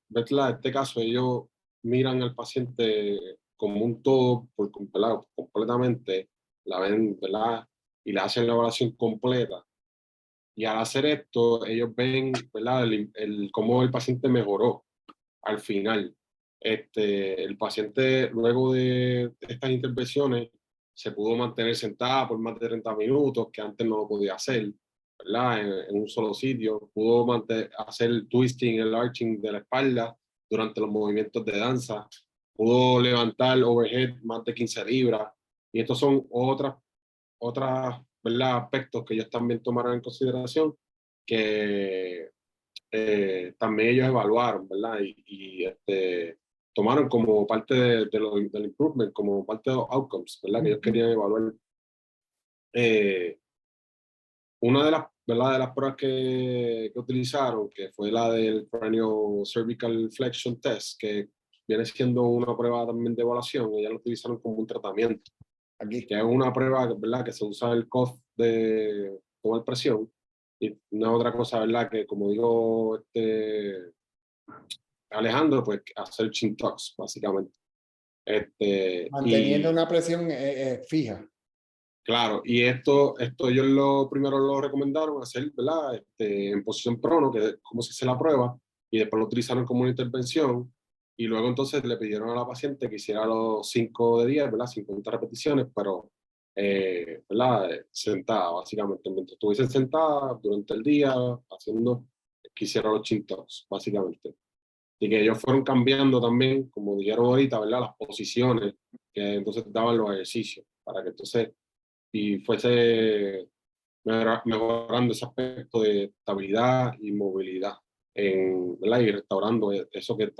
¿Verdad? Este caso, ellos miran al paciente como un todo, ¿verdad? Completamente, la ven, ¿verdad? Y le hacen la evaluación completa. Y al hacer esto, ellos ven, ¿verdad? Cómo el paciente mejoró al final. El paciente, luego de estas intervenciones, se pudo mantener sentada por más de 30 minutos, que antes no lo podía hacer, ¿verdad? En un solo sitio. Pudo hacer el twisting, el arching de la espalda durante los movimientos de danza. Pudo levantar overhead más de 15 libras. Y estos son otras, ¿verdad? Aspectos que ellos también tomaron en consideración, que también ellos evaluaron, ¿verdad? Y tomaron como parte del improvement, como parte de los outcomes, ¿verdad? Que ellos querían evaluar. Una de las, ¿verdad? De las pruebas que utilizaron, que fue la del Cranial Cervical Flexion Test, que viene siendo una prueba también de evaluación, ellos lo utilizaron como un tratamiento. Aquí, que es una prueba, ¿verdad? Que se usa el cuff de tomar presión, y no es otra cosa, ¿verdad? Que como digo, Alejandro, pues hacer chin tucks, básicamente. Manteniendo una presión fija. Claro, y esto ellos primero lo recomendaron hacer, ¿verdad? En posición prono, que es como se hace la prueba, y después lo utilizaron como una intervención, y luego entonces le pidieron a la paciente que hiciera los 5 de 10, ¿verdad? 50 repeticiones, pero, ¿verdad? Sentada, básicamente. Mientras estuviesen sentada durante el día, haciendo, que hiciera los chin tucks, básicamente. Y que ellos fueron cambiando también, como dijeron ahorita, ¿verdad? Las posiciones que entonces daban los ejercicios, para que entonces y fuese mejorando ese aspecto de estabilidad y movilidad, ¿verdad? Y restaurando eso que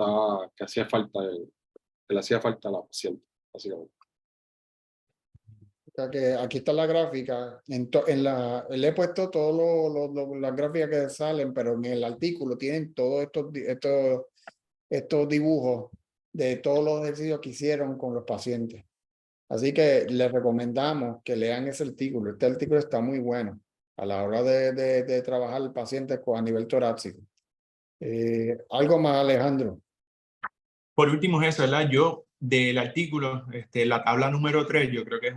hacía falta, que le hacía falta a la paciente, básicamente. O sea que aquí está la gráfica, le he puesto todas las gráficas que salen, pero en el artículo tienen todos estos dibujos de todos los ejercicios que hicieron con los pacientes. Así que les recomendamos que lean ese artículo. Este artículo está muy bueno. a la hora de trabajar el paciente a nivel torácico. Algo más, Alejandro. Por último es eso, ¿verdad? Yo del artículo, la tabla número 3, yo creo que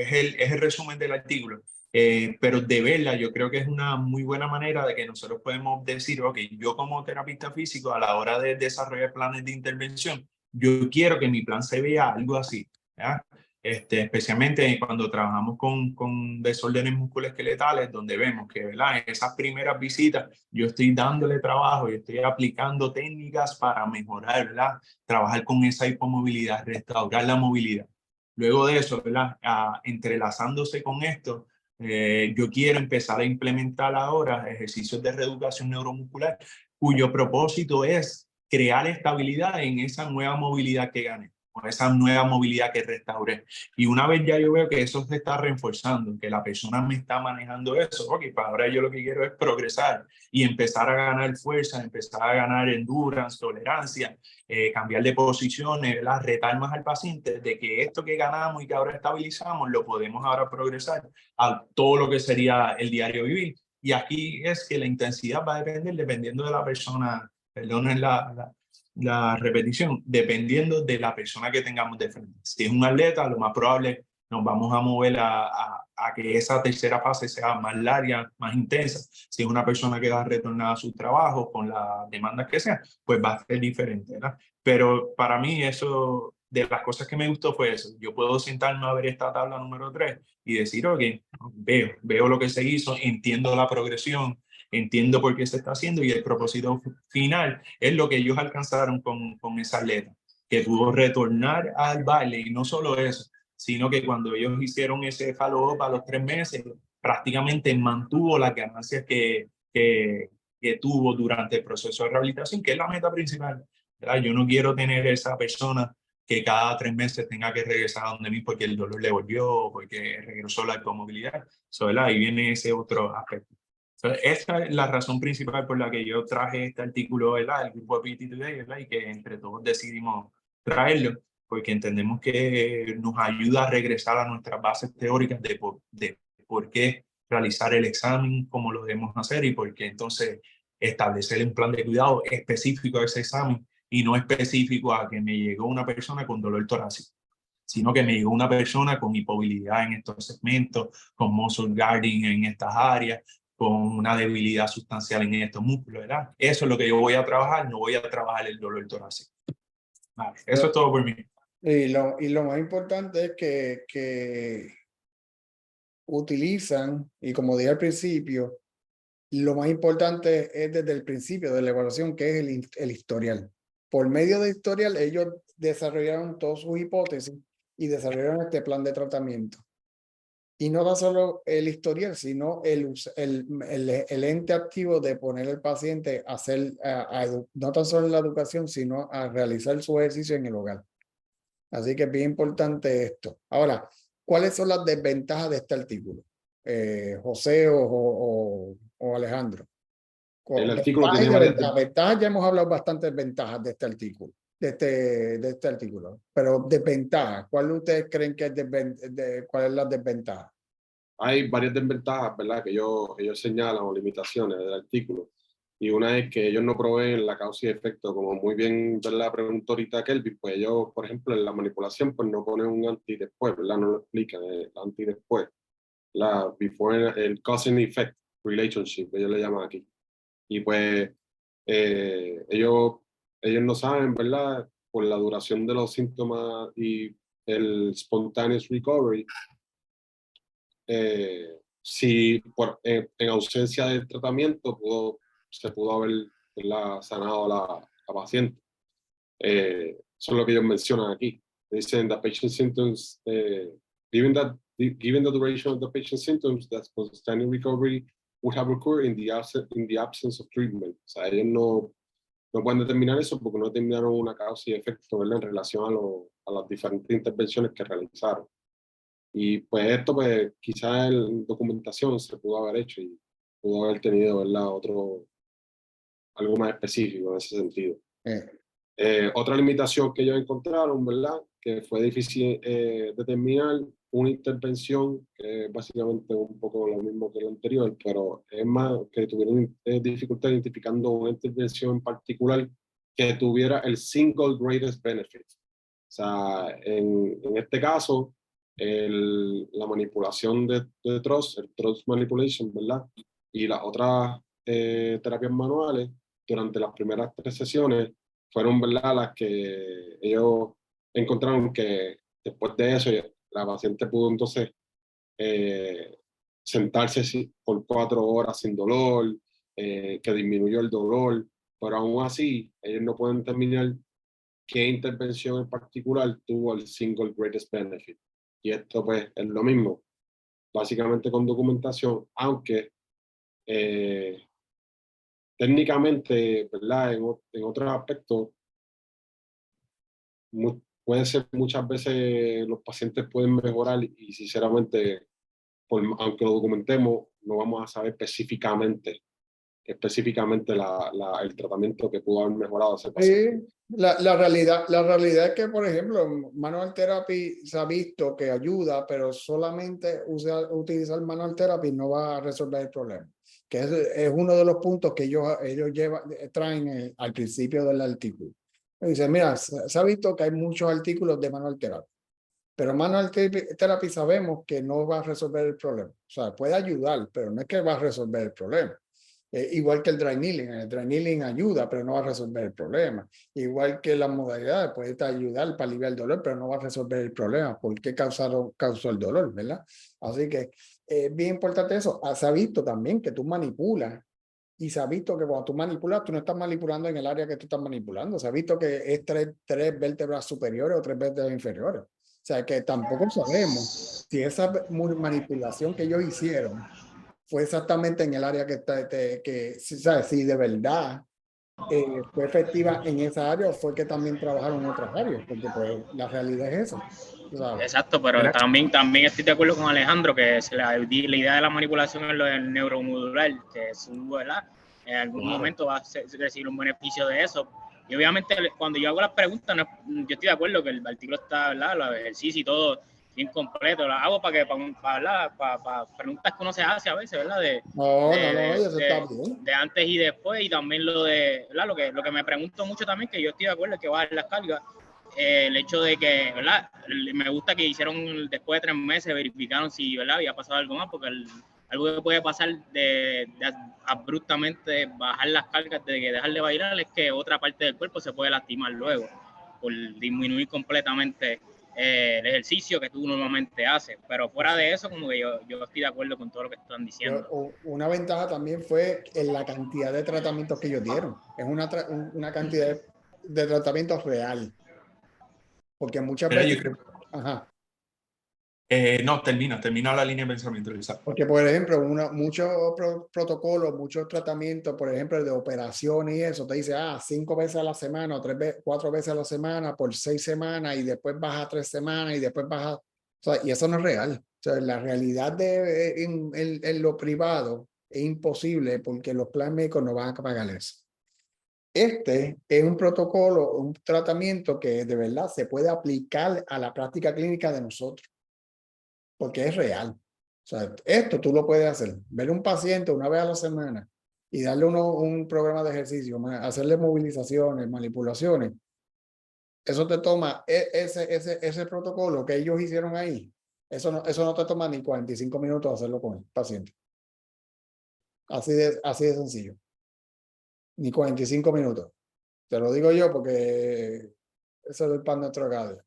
es el resumen del artículo, pero de verla yo creo que es una muy buena manera de que nosotros podemos decir, ok, yo como terapista físico a la hora de desarrollar planes de intervención, yo quiero que mi plan se vea algo así, ¿ya? Especialmente cuando trabajamos con desórdenes musculoesqueletales, donde vemos que, ¿verdad? En esas primeras visitas yo estoy dándole trabajo y estoy aplicando técnicas para mejorar, ¿verdad? Trabajar con esa hipomovilidad, restaurar la movilidad. Luego de eso, ¿verdad? Entrelazándose con esto, yo quiero empezar a implementar ahora ejercicios de reeducación neuromuscular, cuyo propósito es crear estabilidad en esa nueva movilidad que gané, con esa nueva movilidad que restauré. Y una vez ya yo veo que eso se está reforzando, que la persona me está manejando eso, ok, para ahora yo lo que quiero es progresar y empezar a ganar fuerza, empezar a ganar endurance, tolerancia, cambiar de posiciones, ¿verdad? Retar más al paciente de que esto que ganamos y que ahora estabilizamos lo podemos ahora progresar a todo lo que sería el diario vivir. Y aquí es que la intensidad va a depender dependiendo de la persona, perdonen la repetición, dependiendo de la persona que tengamos de frente. Si es un atleta, lo más probable nos vamos a mover a que esa tercera fase sea más larga, más intensa. Si es una persona que va a retornar a su trabajo con las demandas que sean, pues va a ser diferente, ¿verdad? Pero para mí eso, de las cosas que me gustó fue eso. Yo puedo sentarme a ver esta tabla número 3 y decir, ok, veo lo que se hizo, entiendo la progresión, entiendo por qué se está haciendo y el propósito final es lo que ellos alcanzaron con esa atleta, que pudo retornar al baile y no solo eso, sino que cuando ellos hicieron ese follow-up a los 3 meses, prácticamente mantuvo las ganancias que tuvo durante el proceso de rehabilitación, que es la meta principal, ¿verdad? Yo no quiero tener esa persona que cada 3 meses tenga que regresar a donde mí porque el dolor le volvió, porque regresó la hipomovilidad. ¿Verdad? Ahí viene ese otro aspecto. Esa es la razón principal por la que yo traje este artículo, ¿verdad? El grupo PT Today, ¿verdad? Y que entre todos decidimos traerlo, porque entendemos que nos ayuda a regresar a nuestras bases teóricas de por qué realizar el examen, cómo lo debemos hacer y por qué entonces establecer un plan de cuidado específico a ese examen y no específico a que me llegó una persona con dolor torácico, sino que me llegó una persona con hipomovilidad en estos segmentos, con muscle guarding en estas áreas, con una debilidad sustancial en estos músculos, ¿verdad? Eso es lo que yo voy a trabajar, no voy a trabajar el dolor torácico. Vale, eso es todo por mí. Y lo más importante es que utilizan, y como dije al principio, lo más importante es desde el principio de la evaluación, que es el historial. Por medio del historial, ellos desarrollaron todas sus hipótesis y desarrollaron este plan de tratamiento. Y no tan solo el historial, sino el ente activo de poner al paciente a hacer, no tan solo la educación, sino a realizar su ejercicio en el hogar. Así que es bien importante esto. Ahora, ¿cuáles son las desventajas de este artículo? José o Alejandro. El artículo tiene varias Ventajas, ya hemos hablado bastantes ventajas de este artículo, de este artículo, pero desventajas, ¿cuál ustedes creen que es cuál es la desventaja? Hay varias desventajas, ¿verdad? Que ellos señalan o limitaciones del artículo. Y una es que ellos no proveen la causa y efecto, como muy bien, ¿verdad? Preguntó ahorita Kelvin, pues ellos, por ejemplo, en la manipulación, pues no ponen un anti después, ¿verdad? No lo explican, el anti después. La before, el cause and effect relationship, ellos le llaman aquí. Y pues ellos no saben, ¿verdad? Por la duración de los síntomas y el spontaneous recovery, si en ausencia del tratamiento se pudo haber, ¿verdad?, sanado a la paciente. Eso es lo que ellos mencionan aquí. Dicen the patient symptoms, given the duration of the patient symptoms, that spontaneous recovery would have occurred in the absence of treatment. O sea, ellos no pueden determinar eso porque no determinaron una causa y efecto, ¿verdad?, en relación a las diferentes intervenciones que realizaron. Y pues esto, pues quizás en documentación se pudo haber hecho y pudo haber tenido, ¿verdad?, algo más específico en ese sentido. Otra limitación que ellos encontraron, ¿verdad?, que fue difícil determinar, una intervención que es básicamente un poco lo mismo que lo anterior, pero es más que tuvieron dificultad identificando una intervención en particular que tuviera el single greatest benefit. O sea, en este caso, la manipulación de trust, el trust manipulation, ¿verdad? Y las otras terapias manuales, durante las primeras 3 sesiones, fueron, ¿verdad?, las que ellos encontraron que después de eso la paciente pudo entonces sentarse por 4 horas sin dolor, que disminuyó el dolor, pero aún así ellos no pueden determinar qué intervención en particular tuvo el single greatest benefit. Y esto pues es lo mismo, básicamente con documentación, aunque técnicamente, ¿verdad?, en otros aspectos, puede ser muchas veces los pacientes pueden mejorar y sinceramente, aunque lo documentemos, no vamos a saber específicamente el tratamiento que pudo haber mejorado ese paciente. Sí, la realidad es que, por ejemplo, manual therapy se ha visto que ayuda, pero solamente utilizar manual therapy no va a resolver el problema. Que es uno de los puntos que ellos traen al principio del artículo. Dicen, mira, se ha visto que hay muchos artículos de manual therapy, pero manual therapy sabemos que no va a resolver el problema. O sea, puede ayudar, pero no es que va a resolver el problema. Igual que el dry needling ayuda, pero no va a resolver el problema. Igual que las modalidades, puede ayudar para aliviar el dolor, pero no va a resolver el problema. ¿Por qué causó el dolor, verdad? Así que es bien importante eso. Se ha visto también que tú manipulas, y se ha visto que cuando tú manipulas, tú no estás manipulando en el área que tú estás manipulando. Se ha visto que es tres vértebras superiores o 3 vértebras inferiores. O sea, que tampoco sabemos si esa manipulación que ellos hicieron fue exactamente en el área ¿sabes? Si de verdad fue efectiva en esa área o fue que también trabajaron en otras áreas, porque pues la realidad es esa. ¿Sabes? Exacto, pero también estoy de acuerdo con Alejandro que la idea de la manipulación es lo del neuromodular, que es ¿verdad? En algún momento va a recibir un beneficio de eso. Y obviamente cuando yo hago las preguntas, yo estoy de acuerdo que el artículo está, ¿verdad?, los ejercicios y todo bien completo. Las hago para preguntas que uno se hace a veces, ¿verdad? Eso está bien. De antes y después, y también lo de, ¿verdad? Lo que me pregunto mucho también, que yo estoy de acuerdo, es que bajar las cargas. El hecho de que, ¿verdad?, me gusta que hicieron después de 3 meses, verificaron si, ¿verdad?, había pasado algo más, porque algo que puede pasar de abruptamente bajar las cargas, de que dejar de bailar, es que otra parte del cuerpo se puede lastimar luego por disminuir completamente el ejercicio que tú normalmente haces. Pero fuera de eso, como que yo estoy de acuerdo con todo lo que están diciendo. Una ventaja también fue en la cantidad de tratamientos que ellos dieron. Es una cantidad de tratamientos real. Porque muchas veces... Ajá. No, termina la línea de pensamiento, Lisa. Porque, por ejemplo, muchos protocolos, muchos tratamientos, por ejemplo, de operaciones y eso, te dice, 5 veces a la semana o 4 veces a la semana por 6 semanas y después baja 3 semanas y después baja... O sea, y eso no es real. O sea, la realidad en lo privado es imposible porque los planes médicos no van a pagar eso. Este es un protocolo, un tratamiento que de verdad se puede aplicar a la práctica clínica de nosotros. Porque es real. O sea, esto tú lo puedes hacer. Ver un paciente una vez a la semana y darle un programa de ejercicio, hacerle movilizaciones, manipulaciones. Eso te toma, ese protocolo que ellos hicieron ahí, eso no te toma ni 45 minutos hacerlo con el paciente. Así de sencillo. Ni 45 minutos. Te lo digo yo porque eso es el pan de nuestro gallo.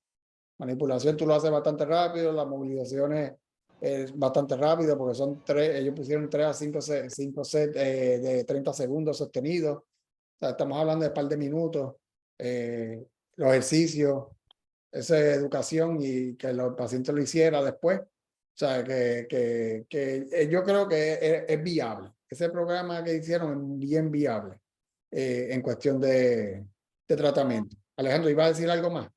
Manipulación tú lo haces bastante rápido, las movilizaciones es bastante rápido porque son 3, ellos pusieron 3 a 5 sets de 30 segundos sostenidos. O sea, estamos hablando de un par de minutos. Los ejercicios, esa educación y que los pacientes lo hicieran después. O sea, que yo creo que es viable. Ese programa que hicieron es bien viable en cuestión de tratamiento. Alejandro, ¿iba a decir algo más?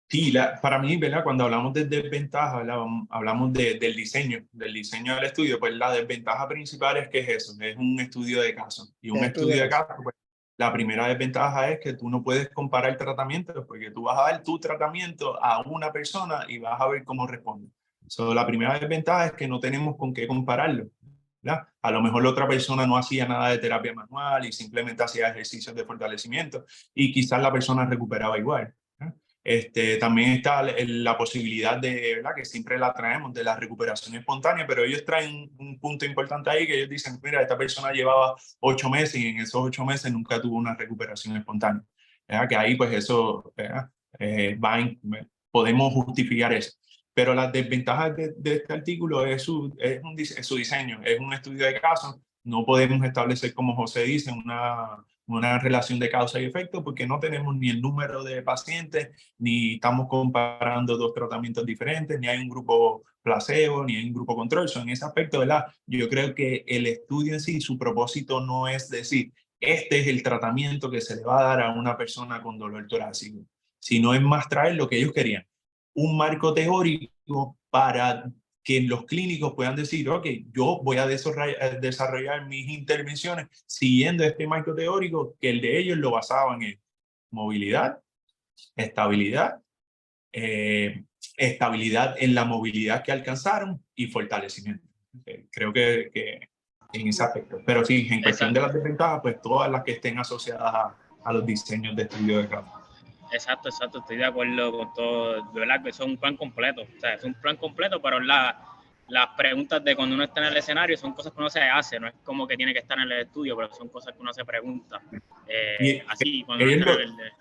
Sí, para mí, ¿verdad?, cuando hablamos de desventaja, ¿verdad?, hablamos del diseño del estudio, pues la desventaja principal es que es eso, es un estudio de caso. Y un estudio de caso, pues, la primera desventaja es que tú no puedes comparar tratamientos, porque tú vas a dar tu tratamiento a una persona y vas a ver cómo responde. So, la primera desventaja es que no tenemos con qué compararlo, ¿verdad? A lo mejor la otra persona no hacía nada de terapia manual y simplemente hacía ejercicios de fortalecimiento y quizás la persona recuperaba igual, ¿verdad? También está la posibilidad de, ¿verdad? Que siempre la traemos, de la recuperación espontánea, pero ellos traen un punto importante ahí que ellos dicen, mira, esta persona llevaba 8 meses y en esos 8 meses nunca tuvo una recuperación espontánea, ¿verdad? Que ahí pues eso, ¿verdad? Podemos justificar eso. Pero las desventajas de este artículo es su diseño, es un estudio de caso. No podemos establecer, como José dice, una relación de causa y efecto porque no tenemos ni el número de pacientes, ni estamos comparando dos tratamientos diferentes, ni hay un grupo placebo, ni hay un grupo control. En ese aspecto, ¿verdad? Yo creo que el estudio en sí, su propósito no es decir, este es el tratamiento que se le va a dar a una persona con dolor torácico, sino es más traer lo que ellos querían, un marco teórico para que los clínicos puedan decir, ok, yo voy a desarrollar mis intervenciones siguiendo este marco teórico que el de ellos lo basaban en movilidad, estabilidad, estabilidad en la movilidad que alcanzaron y fortalecimiento. Creo que en ese aspecto. Pero sí, en cuestión de las desventajas, pues todas las que estén asociadas a los diseños de estudio de caso. Exacto, estoy de acuerdo con todo, de verdad que eso es un plan completo, o sea, es un plan completo, pero las preguntas de cuando uno está en el escenario son cosas que uno se hace, no es como que tiene que estar en el estudio, pero son cosas que uno se pregunta, así, cuando uno está en el...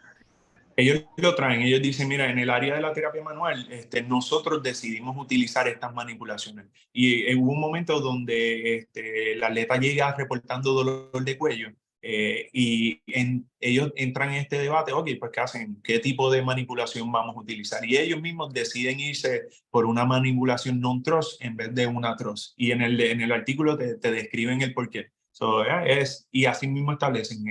Ellos lo traen, ellos dicen, mira, en el área de la terapia manual, nosotros decidimos utilizar estas manipulaciones. Y hubo un momento donde el atleta llega reportando dolor de cuello y ellos entran en este debate, ok, pues ¿qué hacen? ¿Qué tipo de manipulación vamos a utilizar? Y ellos mismos deciden irse por una manipulación non-trust en vez de una trust. Y en el artículo te describen el porqué. Y así mismo establecen,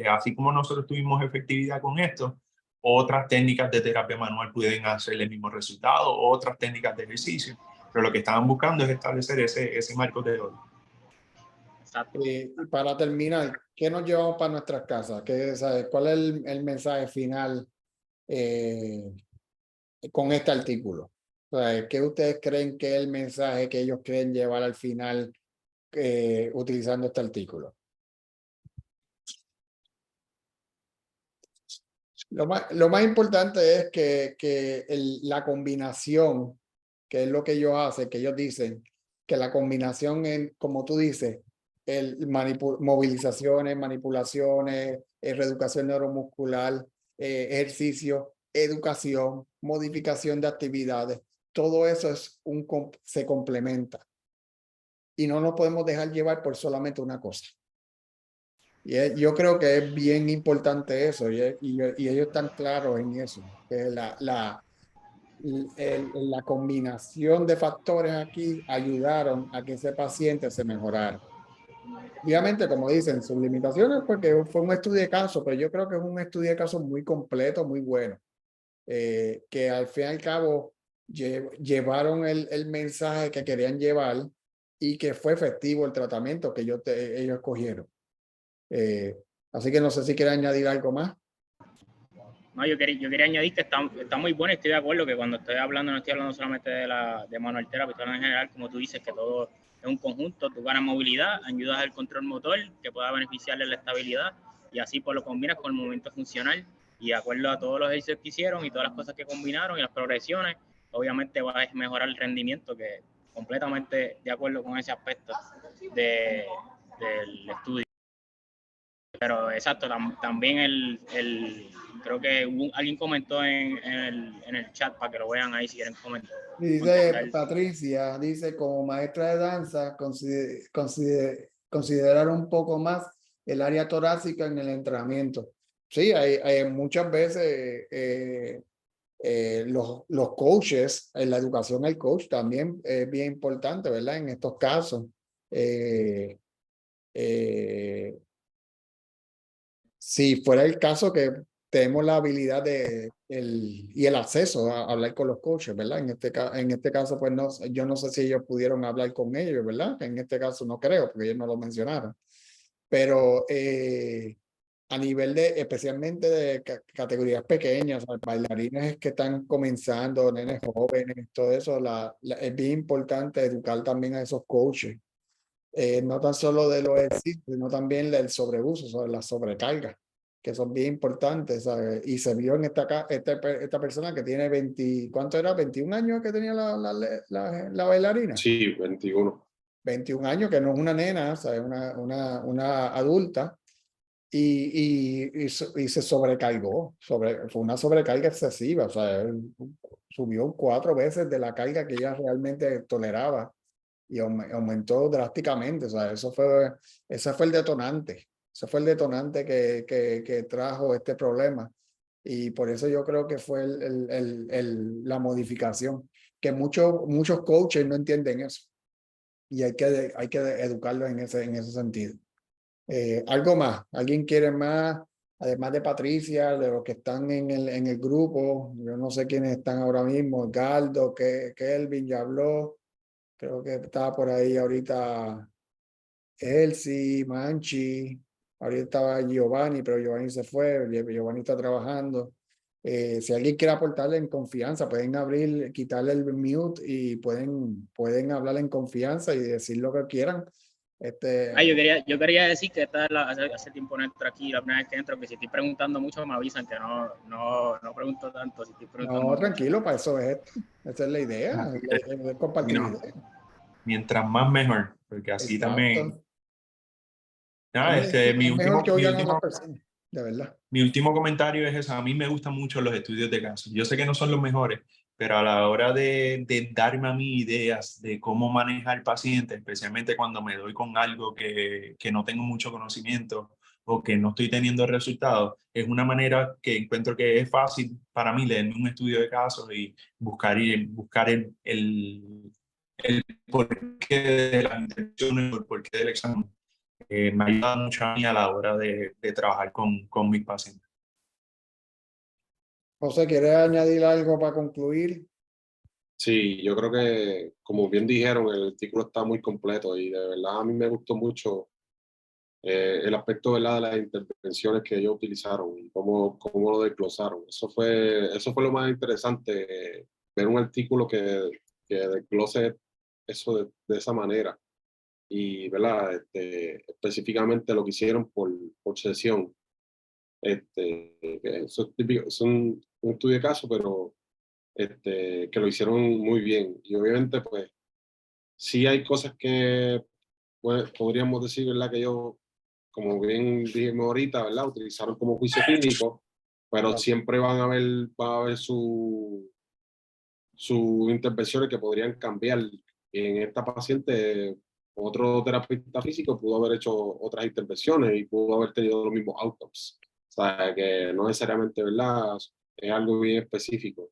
así como nosotros tuvimos efectividad con esto, otras técnicas de terapia manual pueden hacer el mismo resultado, otras técnicas de ejercicio, pero lo que estaban buscando es establecer ese marco teórico. Y para terminar, ¿qué nos llevamos para nuestras casas? ¿Cuál es el mensaje final con este artículo? ¿Qué ustedes creen que es el mensaje que ellos quieren llevar al final utilizando este artículo? Lo más importante es que la combinación, que es lo que ellos hacen, que ellos dicen, que la combinación, como tú dices, movilizaciones, manipulaciones, reeducación neuromuscular, ejercicio, educación, modificación de actividades, todo eso se complementa. Y no nos podemos dejar llevar por solamente una cosa. Yo creo que es bien importante eso, y ellos están claros en eso, que la combinación de factores aquí ayudaron a que ese paciente se mejorara. Obviamente, como dicen, sus limitaciones, porque fue un estudio de caso, pero yo creo que es un estudio de caso muy completo, muy bueno, que al fin y al cabo llevaron el mensaje que querían llevar y que fue efectivo el tratamiento que ellos escogieron. Así que no sé si quiere añadir algo más. No, yo quería añadir que está muy bueno y estoy de acuerdo que cuando estoy hablando no estoy hablando solamente de manual therapy, estoy hablando en general, como tú dices, que todo es un conjunto, tú ganas movilidad, ayudas al control motor, que pueda beneficiarle la estabilidad y así pues lo combinas con el movimiento funcional y de acuerdo a todos los ejercicios que hicieron y todas las cosas que combinaron y las progresiones, obviamente va a mejorar el rendimiento, que completamente de acuerdo con ese aspecto del estudio. Pero exacto, también creo que alguien comentó en el chat para que lo vean ahí si quieren comentar. Dice Patricia, dice, como maestra de danza, considerar un poco más el área torácica en el entrenamiento. Sí, hay muchas veces los coaches, en la educación al coach también es bien importante, ¿verdad? En estos casos. Si fuera el caso que tenemos la habilidad y el acceso a hablar con los coaches, ¿verdad? En este caso, pues no, yo no sé si ellos pudieron hablar con ellos, ¿verdad? En este caso no creo, porque ellos no lo mencionaron. Pero a nivel de, especialmente de categorías pequeñas, o sea, bailarines que están comenzando, nenes jóvenes, todo eso, es bien importante educar también a esos coaches. No tan solo de los ejercicios, sino también del sobreuso, sobre la sobrecarga, que son bien importantes, ¿sabes? Y se vio en esta persona que tiene 20, ¿cuánto era? 21 años que tenía la bailarina. Sí, 21. 21 años, que no es una nena, ¿sabes? Una adulta. Y se sobrecargó, fue una sobrecarga excesiva, o sea, subió 4 veces de la carga que ella realmente toleraba y aumentó drásticamente, o sea, ese fue el detonante, ese fue el detonante que trajo este problema y por eso yo creo que fue la modificación, que muchos coaches no entienden eso y hay que educarlos en ese sentido. Algo más, ¿alguien quiere más? Además de Patricia, de los que están en el grupo, yo no sé quiénes están ahora mismo, Galdo, Kelvin ya habló, creo que estaba por ahí ahorita Elsie, Manchi, ahorita estaba Giovanni, pero Giovanni se fue, Giovanni está trabajando. Si alguien quiere aportarle en confianza, pueden quitarle el mute y pueden hablar en confianza y decir lo que quieran. Yo quería decir que esta es hace tiempo no entro aquí, la primera vez que entro, que si estoy preguntando mucho me avisan, que no pregunto tanto. Si estoy preguntando No, mucho. tranquilo, para eso es esto. Esa es la idea, es compartir ideas. Mientras más mejor, porque así también. Exacto. Nada, Es mejor que oigan a otras personas, de verdad. Mi último comentario es eso. A mí me gustan mucho los estudios de caso. Yo sé que no son los mejores, pero a la hora de darme a mí ideas de cómo manejar pacientes, especialmente cuando me doy con algo que no tengo mucho conocimiento o que no estoy teniendo resultados, es una manera que encuentro que es fácil para mí leerme un estudio de casos y buscar el porqué de las intervenciones, el porqué del examen. Me ayuda mucho a mí a la hora de trabajar con mis pacientes. José, ¿quieres añadir algo para concluir? Sí, yo creo que, como bien dijeron, el artículo está muy completo y de verdad a mí me gustó mucho el aspecto, ¿verdad?, de las intervenciones que ellos utilizaron y cómo lo desglosaron. Eso fue lo más interesante, ver un artículo que desglose eso de esa manera. Y, ¿verdad? Específicamente lo que hicieron por sesión. Que eso es típico, es un estudio de caso, pero que lo hicieron muy bien. Y obviamente, pues, sí hay cosas que pues, podríamos decir, ¿verdad?, que ellos, como bien dijimos ahorita, ¿verdad?, utilizaron como juicio clínico, pero siempre va a haber sus intervenciones que podrían cambiar. En esta paciente, otro terapeuta físico pudo haber hecho otras intervenciones y pudo haber tenido los mismos outcomes. O sea, que no necesariamente, ¿verdad?, es algo bien específico.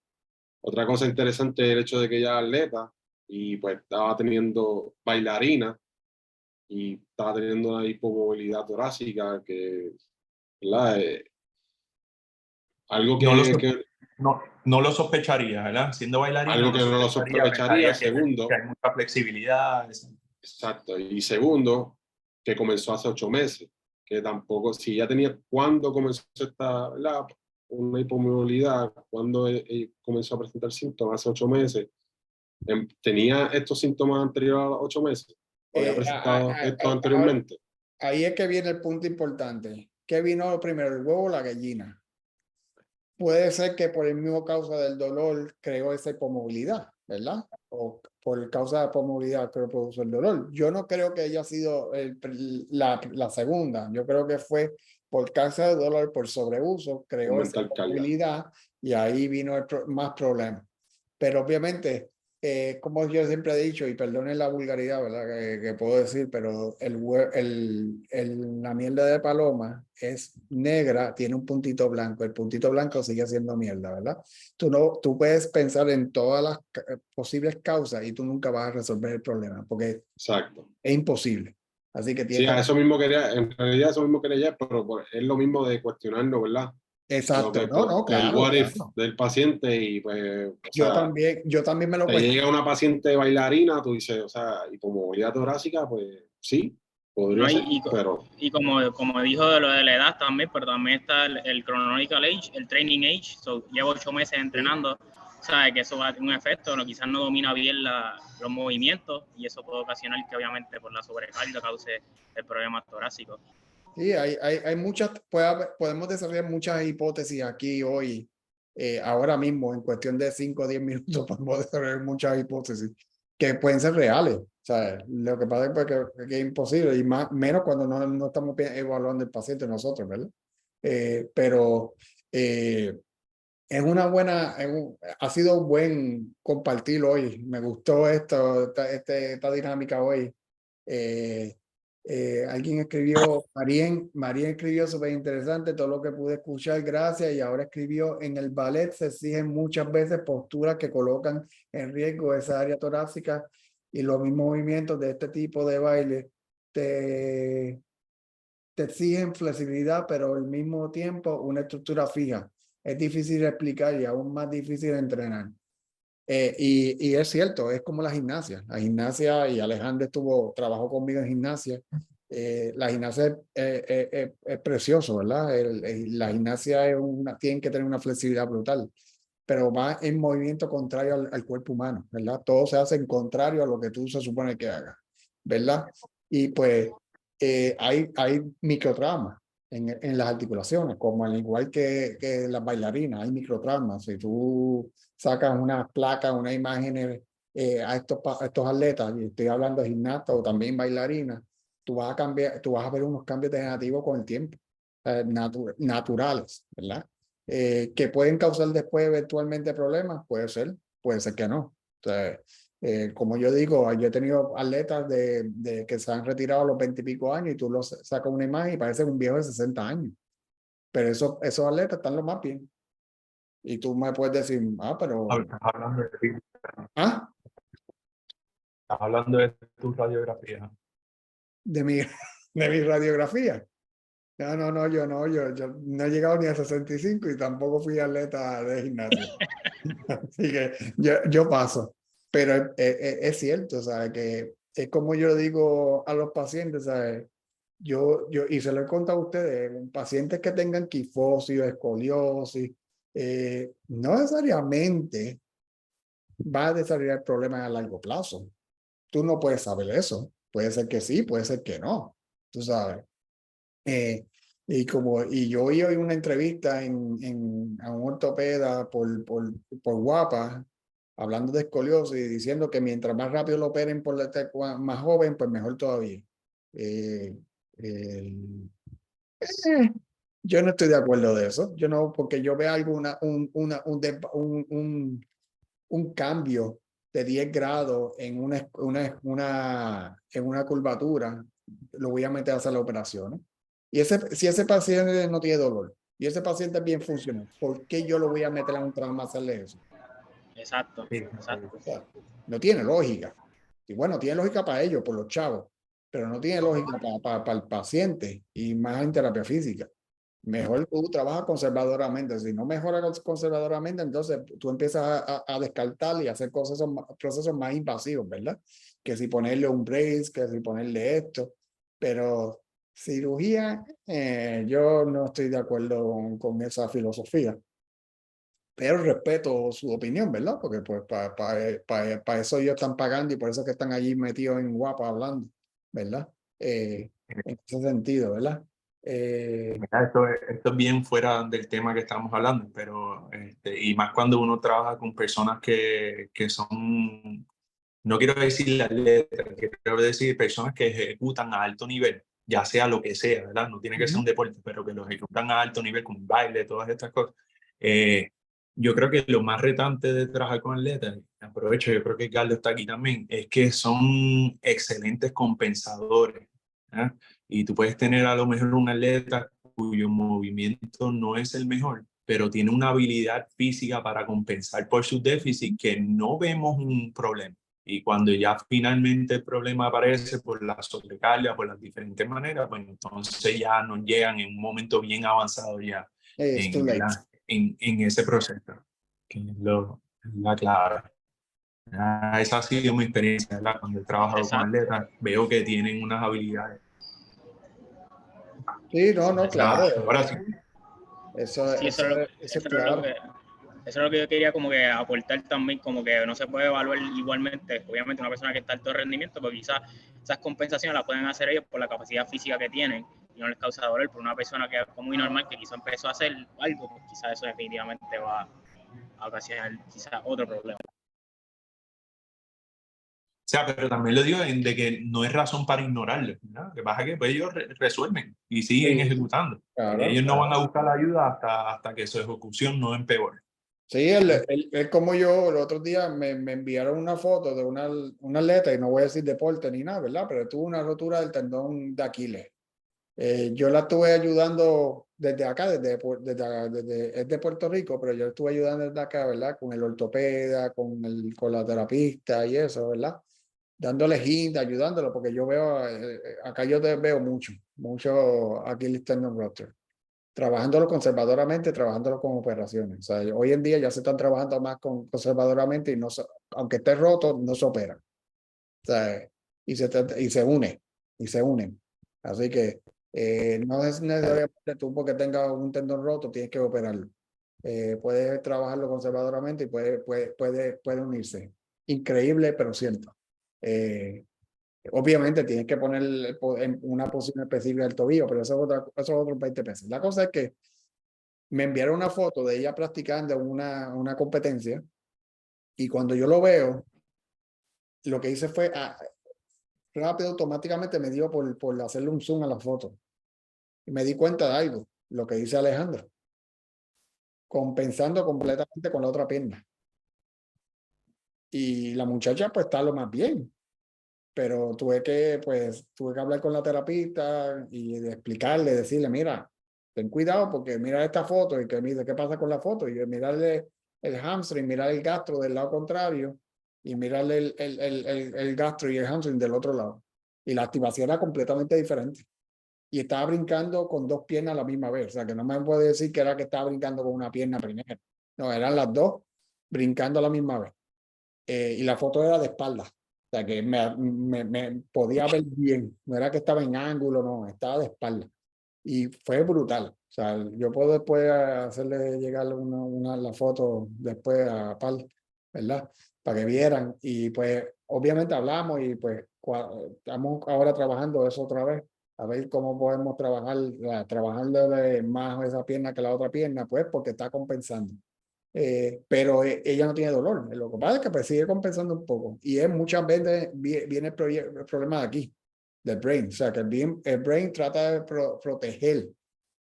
Otra cosa interesante es el hecho de que ella es atleta y pues estaba teniendo bailarina y estaba teniendo una hipomovilidad torácica que, ¿verdad? Algo No lo sospecharía, ¿verdad? Siendo bailarina, algo que no lo sospecharía. pensaría Segundo, que hay mucha flexibilidad. exacto. Y segundo, que comenzó hace 8 meses, que tampoco, si ya tenía, ¿cuándo comenzó una hipomovilidad? ¿Cuándo comenzó a presentar síntomas? Hace 8 meses. ¿Tenía estos síntomas anteriores a los 8 meses? ¿Había presentado esto anteriormente? Ahí es que viene el punto importante. ¿Qué vino primero, el huevo o la gallina? Puede ser que por el mismo causa del dolor creó esa hipomovilidad, ¿verdad? O por causa de hipomovilidad que produjo el dolor. Yo no creo que haya sido la segunda. Yo creo que fue por causa del dolor, por sobreuso, creó esa hipomovilidad y ahí vino más problemas. Pero obviamente, como yo siempre he dicho, y perdonen la vulgaridad, ¿verdad? Que puedo decir, pero la mierda de paloma es negra, tiene un puntito blanco. El puntito blanco sigue siendo mierda, ¿verdad? Tú puedes pensar en todas las posibles causas y tú nunca vas a resolver el problema, porque Exacto. es imposible. Así que sí, a eso mismo quería, en realidad eso mismo quería, pero es lo mismo de cuestionarlo, ¿verdad? Exacto, no, claro. El what if del paciente y pues, yo también me lo te cuestiono. llega una paciente bailarina, tú dices, o sea, hipomovilidad torácica, pues sí, podría No, ser, pero y como dijo de lo de la edad también, pero también está el chronological age, el training age. So, llevo 8 meses entrenando, sabe que eso va a tener un efecto, no, quizás no domina bien los movimientos y eso puede ocasionar que obviamente por la sobrecarga cause el problema torácico. Sí, hay muchas, podemos desarrollar muchas hipótesis aquí hoy, ahora mismo, en cuestión de 5 o 10 minutos, podemos desarrollar muchas hipótesis que pueden ser reales. O sea, lo que pasa es pues, que es imposible, y menos cuando no estamos evaluando el paciente nosotros, ¿verdad? Pero es una buena, ha sido un buen compartir hoy. Me gustó esta dinámica hoy. Alguien escribió, María escribió súper interesante todo lo que pude escuchar, gracias. Y ahora escribió, en el ballet se exigen muchas veces posturas que colocan en riesgo esa área torácica y los mismos movimientos de este tipo de baile te exigen flexibilidad, pero al mismo tiempo una estructura fija. Es difícil de explicar y aún más difícil de entrenar. Y es cierto, es como la gimnasia, y Alejandro trabajó conmigo en gimnasia. La gimnasia es precioso, ¿verdad? La gimnasia tiene que tener una flexibilidad brutal, pero va en movimiento contrario al cuerpo humano, ¿verdad? Todo se hace en contrario a lo que tú se supone que hagas, ¿verdad? Y pues hay microtraumas en las articulaciones, como al igual que las bailarinas, hay microtraumas. Si tú sacas unas placas, unas imágenes a estos atletas, y estoy hablando de gimnastas o también bailarinas, tú vas a ver unos cambios degenerativos con el tiempo, naturales, ¿verdad? Que pueden causar después eventualmente problemas, puede ser que no. O sea, como yo digo, yo he tenido atletas que se han retirado a los 20 y pico años y tú los sacas una imagen y parece un viejo de 60 años. Pero esos atletas están lo más bien. Y tú me puedes decir, pero... Estás hablando de ti, ¿Ah? estás hablando de tu radiografía. De mi, de mi radiografía. No, yo no he llegado ni a 65 y tampoco fui atleta de gimnasio. Así que yo paso. Pero es cierto, ¿sabes? Que es como yo digo a los pacientes, ¿sabes? Y se lo he contado a ustedes, pacientes que tengan quifosis o escoliosis, no necesariamente va a desarrollar problemas a largo plazo. Tú no puedes saber eso. Puede ser que sí, puede ser que no. Tú sabes. Y yo oí hoy una entrevista a un ortopeda por Guapa, hablando de escoliosis y diciendo que mientras más rápido lo operen por más joven, pues mejor todavía. Eh, eh, eh, yo no estoy de acuerdo de eso. Yo no, porque yo veo un cambio de 10 grados en una curvatura, lo voy a meter a hacer la operación. Y si ese paciente no tiene dolor y ese paciente es bien funcional, ¿por qué yo lo voy a meter a un trauma a hacerle eso? Exacto, Sí, exacto. O sea, no tiene lógica. Y bueno, tiene lógica para ellos, por los chavos, pero no tiene lógica para el paciente y más en terapia física. Mejor tú trabajas conservadoramente. Si no mejoras conservadoramente, entonces tú empiezas a descartar y a hacer procesos más invasivos, ¿verdad? Que si ponerle un brace, que si ponerle esto. Pero cirugía, yo no estoy de acuerdo con esa filosofía. Pero respeto su opinión, ¿verdad? Porque pues para eso ellos están pagando y por eso es que están allí metidos en Guapa hablando, ¿verdad? En ese sentido, ¿verdad? Mira, esto es bien fuera del tema que estamos hablando, pero y más cuando uno trabaja con personas que son, no quiero decir atletas, quiero decir personas que ejecutan a alto nivel, ya sea lo que sea, ¿verdad? No tiene que ser un deporte, pero que lo ejecutan a alto nivel, como el baile, todas estas cosas. Yo creo que lo más retante de trabajar con atletas, aprovecho, yo creo que Carlos está aquí también, es que son excelentes compensadores. ¿Ah? Y tú puedes tener a lo mejor un atleta cuyo movimiento no es el mejor, pero tiene una habilidad física para compensar por sus déficits que no vemos un problema. Y cuando ya finalmente el problema aparece por la sobrecarga, por las diferentes maneras, pues entonces ya nos llegan en un momento bien avanzado ya It's too late. en ese proceso, que es la clave. Esa ha sido mi experiencia, ¿verdad? Cuando he trabajado con Exacto. atletas, veo que tienen unas habilidades Sí, no, claro. Ahora sí. Eso Sí, es claro. eso es lo que yo quería como que aportar también, como que no se puede evaluar igualmente, obviamente una persona que está en alto rendimiento, porque quizás esas compensaciones las pueden hacer ellos por la capacidad física que tienen y no les causa dolor, pero una persona que es muy normal, que quizás empezó a hacer algo, pues quizás eso definitivamente va a ocasionar quizás otro problema. O sea, pero también lo digo de que no es razón para ignorarlo, ¿no? Lo que pasa es que pues, ellos resuelven y siguen Sí, ejecutando. claro, Ellos no claro. van a buscar la ayuda hasta que su ejecución no empeore. Sí, él como yo, el otro día me enviaron una foto de una atleta, y no voy a decir deporte ni nada, ¿verdad? Pero tuvo una rotura del tendón de Aquiles. Yo la estuve ayudando desde acá, es de Puerto Rico, pero yo estuve ayudando desde acá, ¿verdad? Con el ortopeda, con la terapista y eso, ¿verdad? Dándole ginta, ayudándolo, porque yo veo, acá yo veo mucho Achilles tendon rupture. Trabajándolo conservadoramente, trabajándolo con operaciones. O sea, hoy en día ya se están trabajando más conservadoramente y no, aunque esté roto, no se opera. O sea, y se unen. Así que no es necesariamente tú porque tengas un tendón roto, tienes que operarlo. Puedes trabajarlo conservadoramente y puede unirse. Increíble, pero cierto. Obviamente tienes que poner en una posición específica del tobillo, pero eso es otros 20 pesos. La cosa es que me enviaron una foto de ella practicando una competencia y cuando yo lo veo, lo que hice fue rápido, automáticamente me dio por hacerle un zoom a la foto. Y me di cuenta de algo, lo que dice Alejandro, compensando completamente con la otra pierna. Y la muchacha pues está lo más bien, pero tuve que hablar con la terapista y de explicarle, decirle, mira, ten cuidado porque mira esta foto y que mira qué pasa con la foto y mirarle el hamstring, mirar el gastro del lado contrario y mirarle el gastro y el hamstring del otro lado. Y la activación era completamente diferente. Y estaba brincando con dos piernas a la misma vez. O sea, que no me puede decir que era que estaba brincando con una pierna primero. No, eran las dos brincando a la misma vez. Y la foto era de espalda. O sea, que me podía ver bien. No era que estaba en ángulo, no, estaba de espalda. Y fue brutal. O sea, yo puedo después hacerle llegar la foto después a Pal, ¿verdad? Para que vieran. Y pues, obviamente hablamos y pues estamos ahora trabajando eso otra vez. A ver cómo podemos trabajarle más esa pierna que la otra pierna, pues porque está compensando. Pero ella no tiene dolor. Lo que pasa es que pues, sigue compensando un poco. Y es muchas veces viene el problema de aquí, del brain. O sea, que el brain trata de proteger,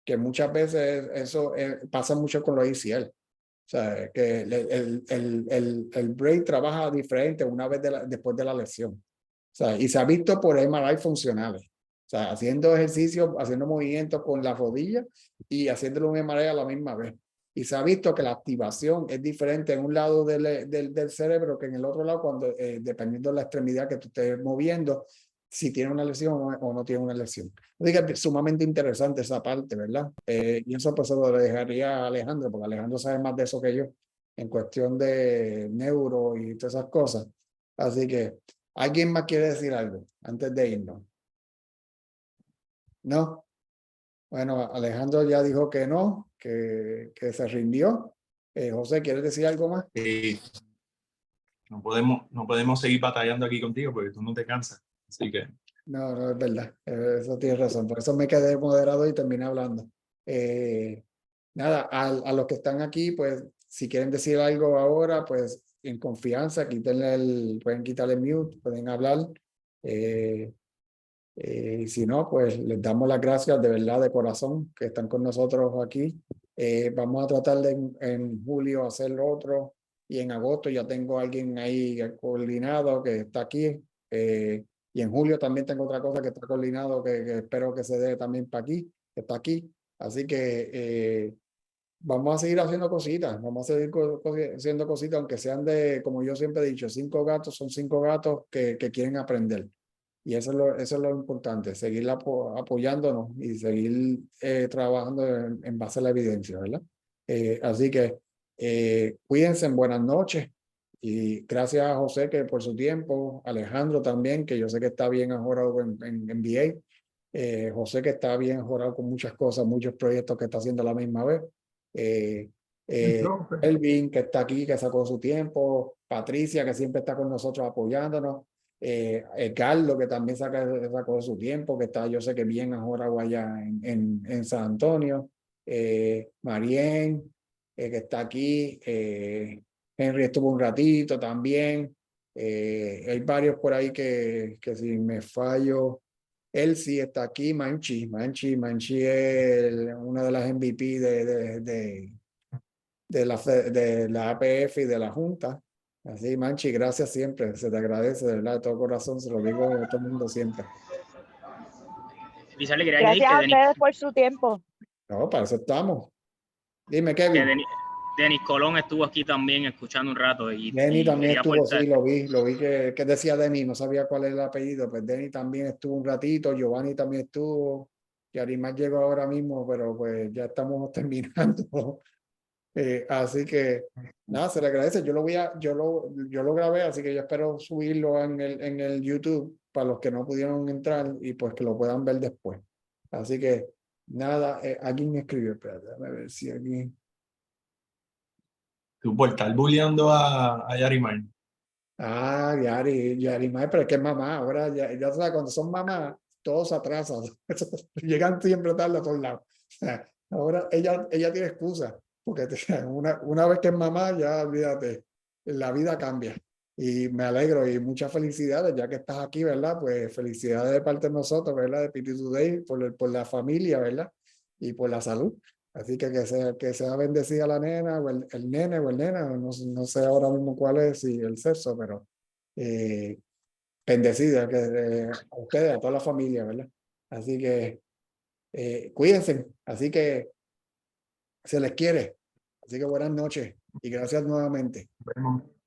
que muchas veces eso pasa mucho con los ACL. O sea, que el brain trabaja diferente una vez después de la lesión. O sea, y se ha visto por MRI funcionales. O sea, haciendo ejercicios, haciendo movimientos con la rodilla y haciéndolo un MRI a la misma vez. Y se ha visto que la activación es diferente en un lado del cerebro que en el otro lado, cuando, dependiendo de la extremidad que tú estés moviendo, si tiene una lesión o no tiene una lesión. Así que es sumamente interesante esa parte, ¿verdad? Y eso pues se lo dejaría a Alejandro, porque Alejandro sabe más de eso que yo, en cuestión de neuro y todas esas cosas. Así que, ¿alguien más quiere decir algo antes de irnos? ¿No? Bueno, Alejandro ya dijo que no, que se rindió. José, ¿quieres decir algo más? No podemos seguir batallando aquí contigo porque tú no te cansas. Así que No, no, es verdad. Eso tienes razón. Por eso me quedé moderado y terminé hablando. Nada, a los que están aquí, pues, si quieren decir algo ahora, pues, en confianza, pueden quitarle mute, pueden hablar. Y si no, pues, les damos las gracias de verdad, de corazón, que están con nosotros aquí. Vamos a tratar de en julio hacer lo otro y en agosto ya tengo a alguien ahí coordinado que está aquí. Y en julio también tengo otra cosa que está coordinado que espero que se dé también para aquí, que está aquí. Así que vamos a seguir haciendo cositas, vamos a seguir haciendo cositas, aunque sean como yo siempre he dicho, 5 gatos son 5 gatos que quieren aprender. Y eso es lo importante, seguir apoyándonos y seguir trabajando en base a la evidencia, ¿verdad? Así que cuídense, buenas noches. Y gracias a José que por su tiempo, Alejandro también, que yo sé que está bien ahora en NBA. José, que está bien jorado con muchas cosas, muchos proyectos que está haciendo a la misma vez. Elvin, que está aquí, que sacó su tiempo. Patricia, que siempre está con nosotros apoyándonos. Carlos, que también sacó su tiempo, que está, yo sé que bien ahorrado allá en San Antonio. Marien, que está aquí. Henry estuvo un ratito también. Hay varios por ahí que si me fallo, él sí está aquí. Manchi es una de las MVP de la APF y de la Junta. Así, Manchi, gracias siempre. Se te agradece, de verdad, de todo corazón. Se lo digo a todo el mundo siempre. Lisa, le quería añadir Gracias que a Denis, ustedes por su tiempo. No, para eso estamos. Dime, que Kevin. Denis Colón estuvo aquí también escuchando un rato y Denny también quería estuvo, aportar. sí, lo vi que decía Denny, no sabía cuál es el apellido, pues Denny también estuvo un ratito, Giovanni también estuvo, Yarimar llegó ahora mismo, pero pues ya estamos terminando. Así que nada, se le agradece. Yo lo grabé, así que yo espero subirlo en el YouTube para los que no pudieron entrar y pues que lo puedan ver después. Así que nada, alguien me escribió, espérate, déjame ver si aquí. Tú por estar bulleando a Yarimar. Ah, Yarimar, pero es que es mamá, ahora ya sabes, cuando son mamás, todos se atrasan, llegan siempre tarde a todos lados. Ahora ella tiene excusa, porque una vez que es mamá, ya olvídate, la vida cambia. Y me alegro y muchas felicidades, ya que estás aquí, ¿verdad? Pues felicidades de parte de nosotros, ¿verdad? De PT Today, por la familia, ¿verdad? Y por la salud. Así que sea bendecida la nena o el nene o el nena, no sé ahora mismo cuál es si el sexo, pero bendecida a ustedes, a toda la familia, ¿verdad? Así que cuídense, así que se les quiere. Así que buenas noches y gracias nuevamente. Bueno.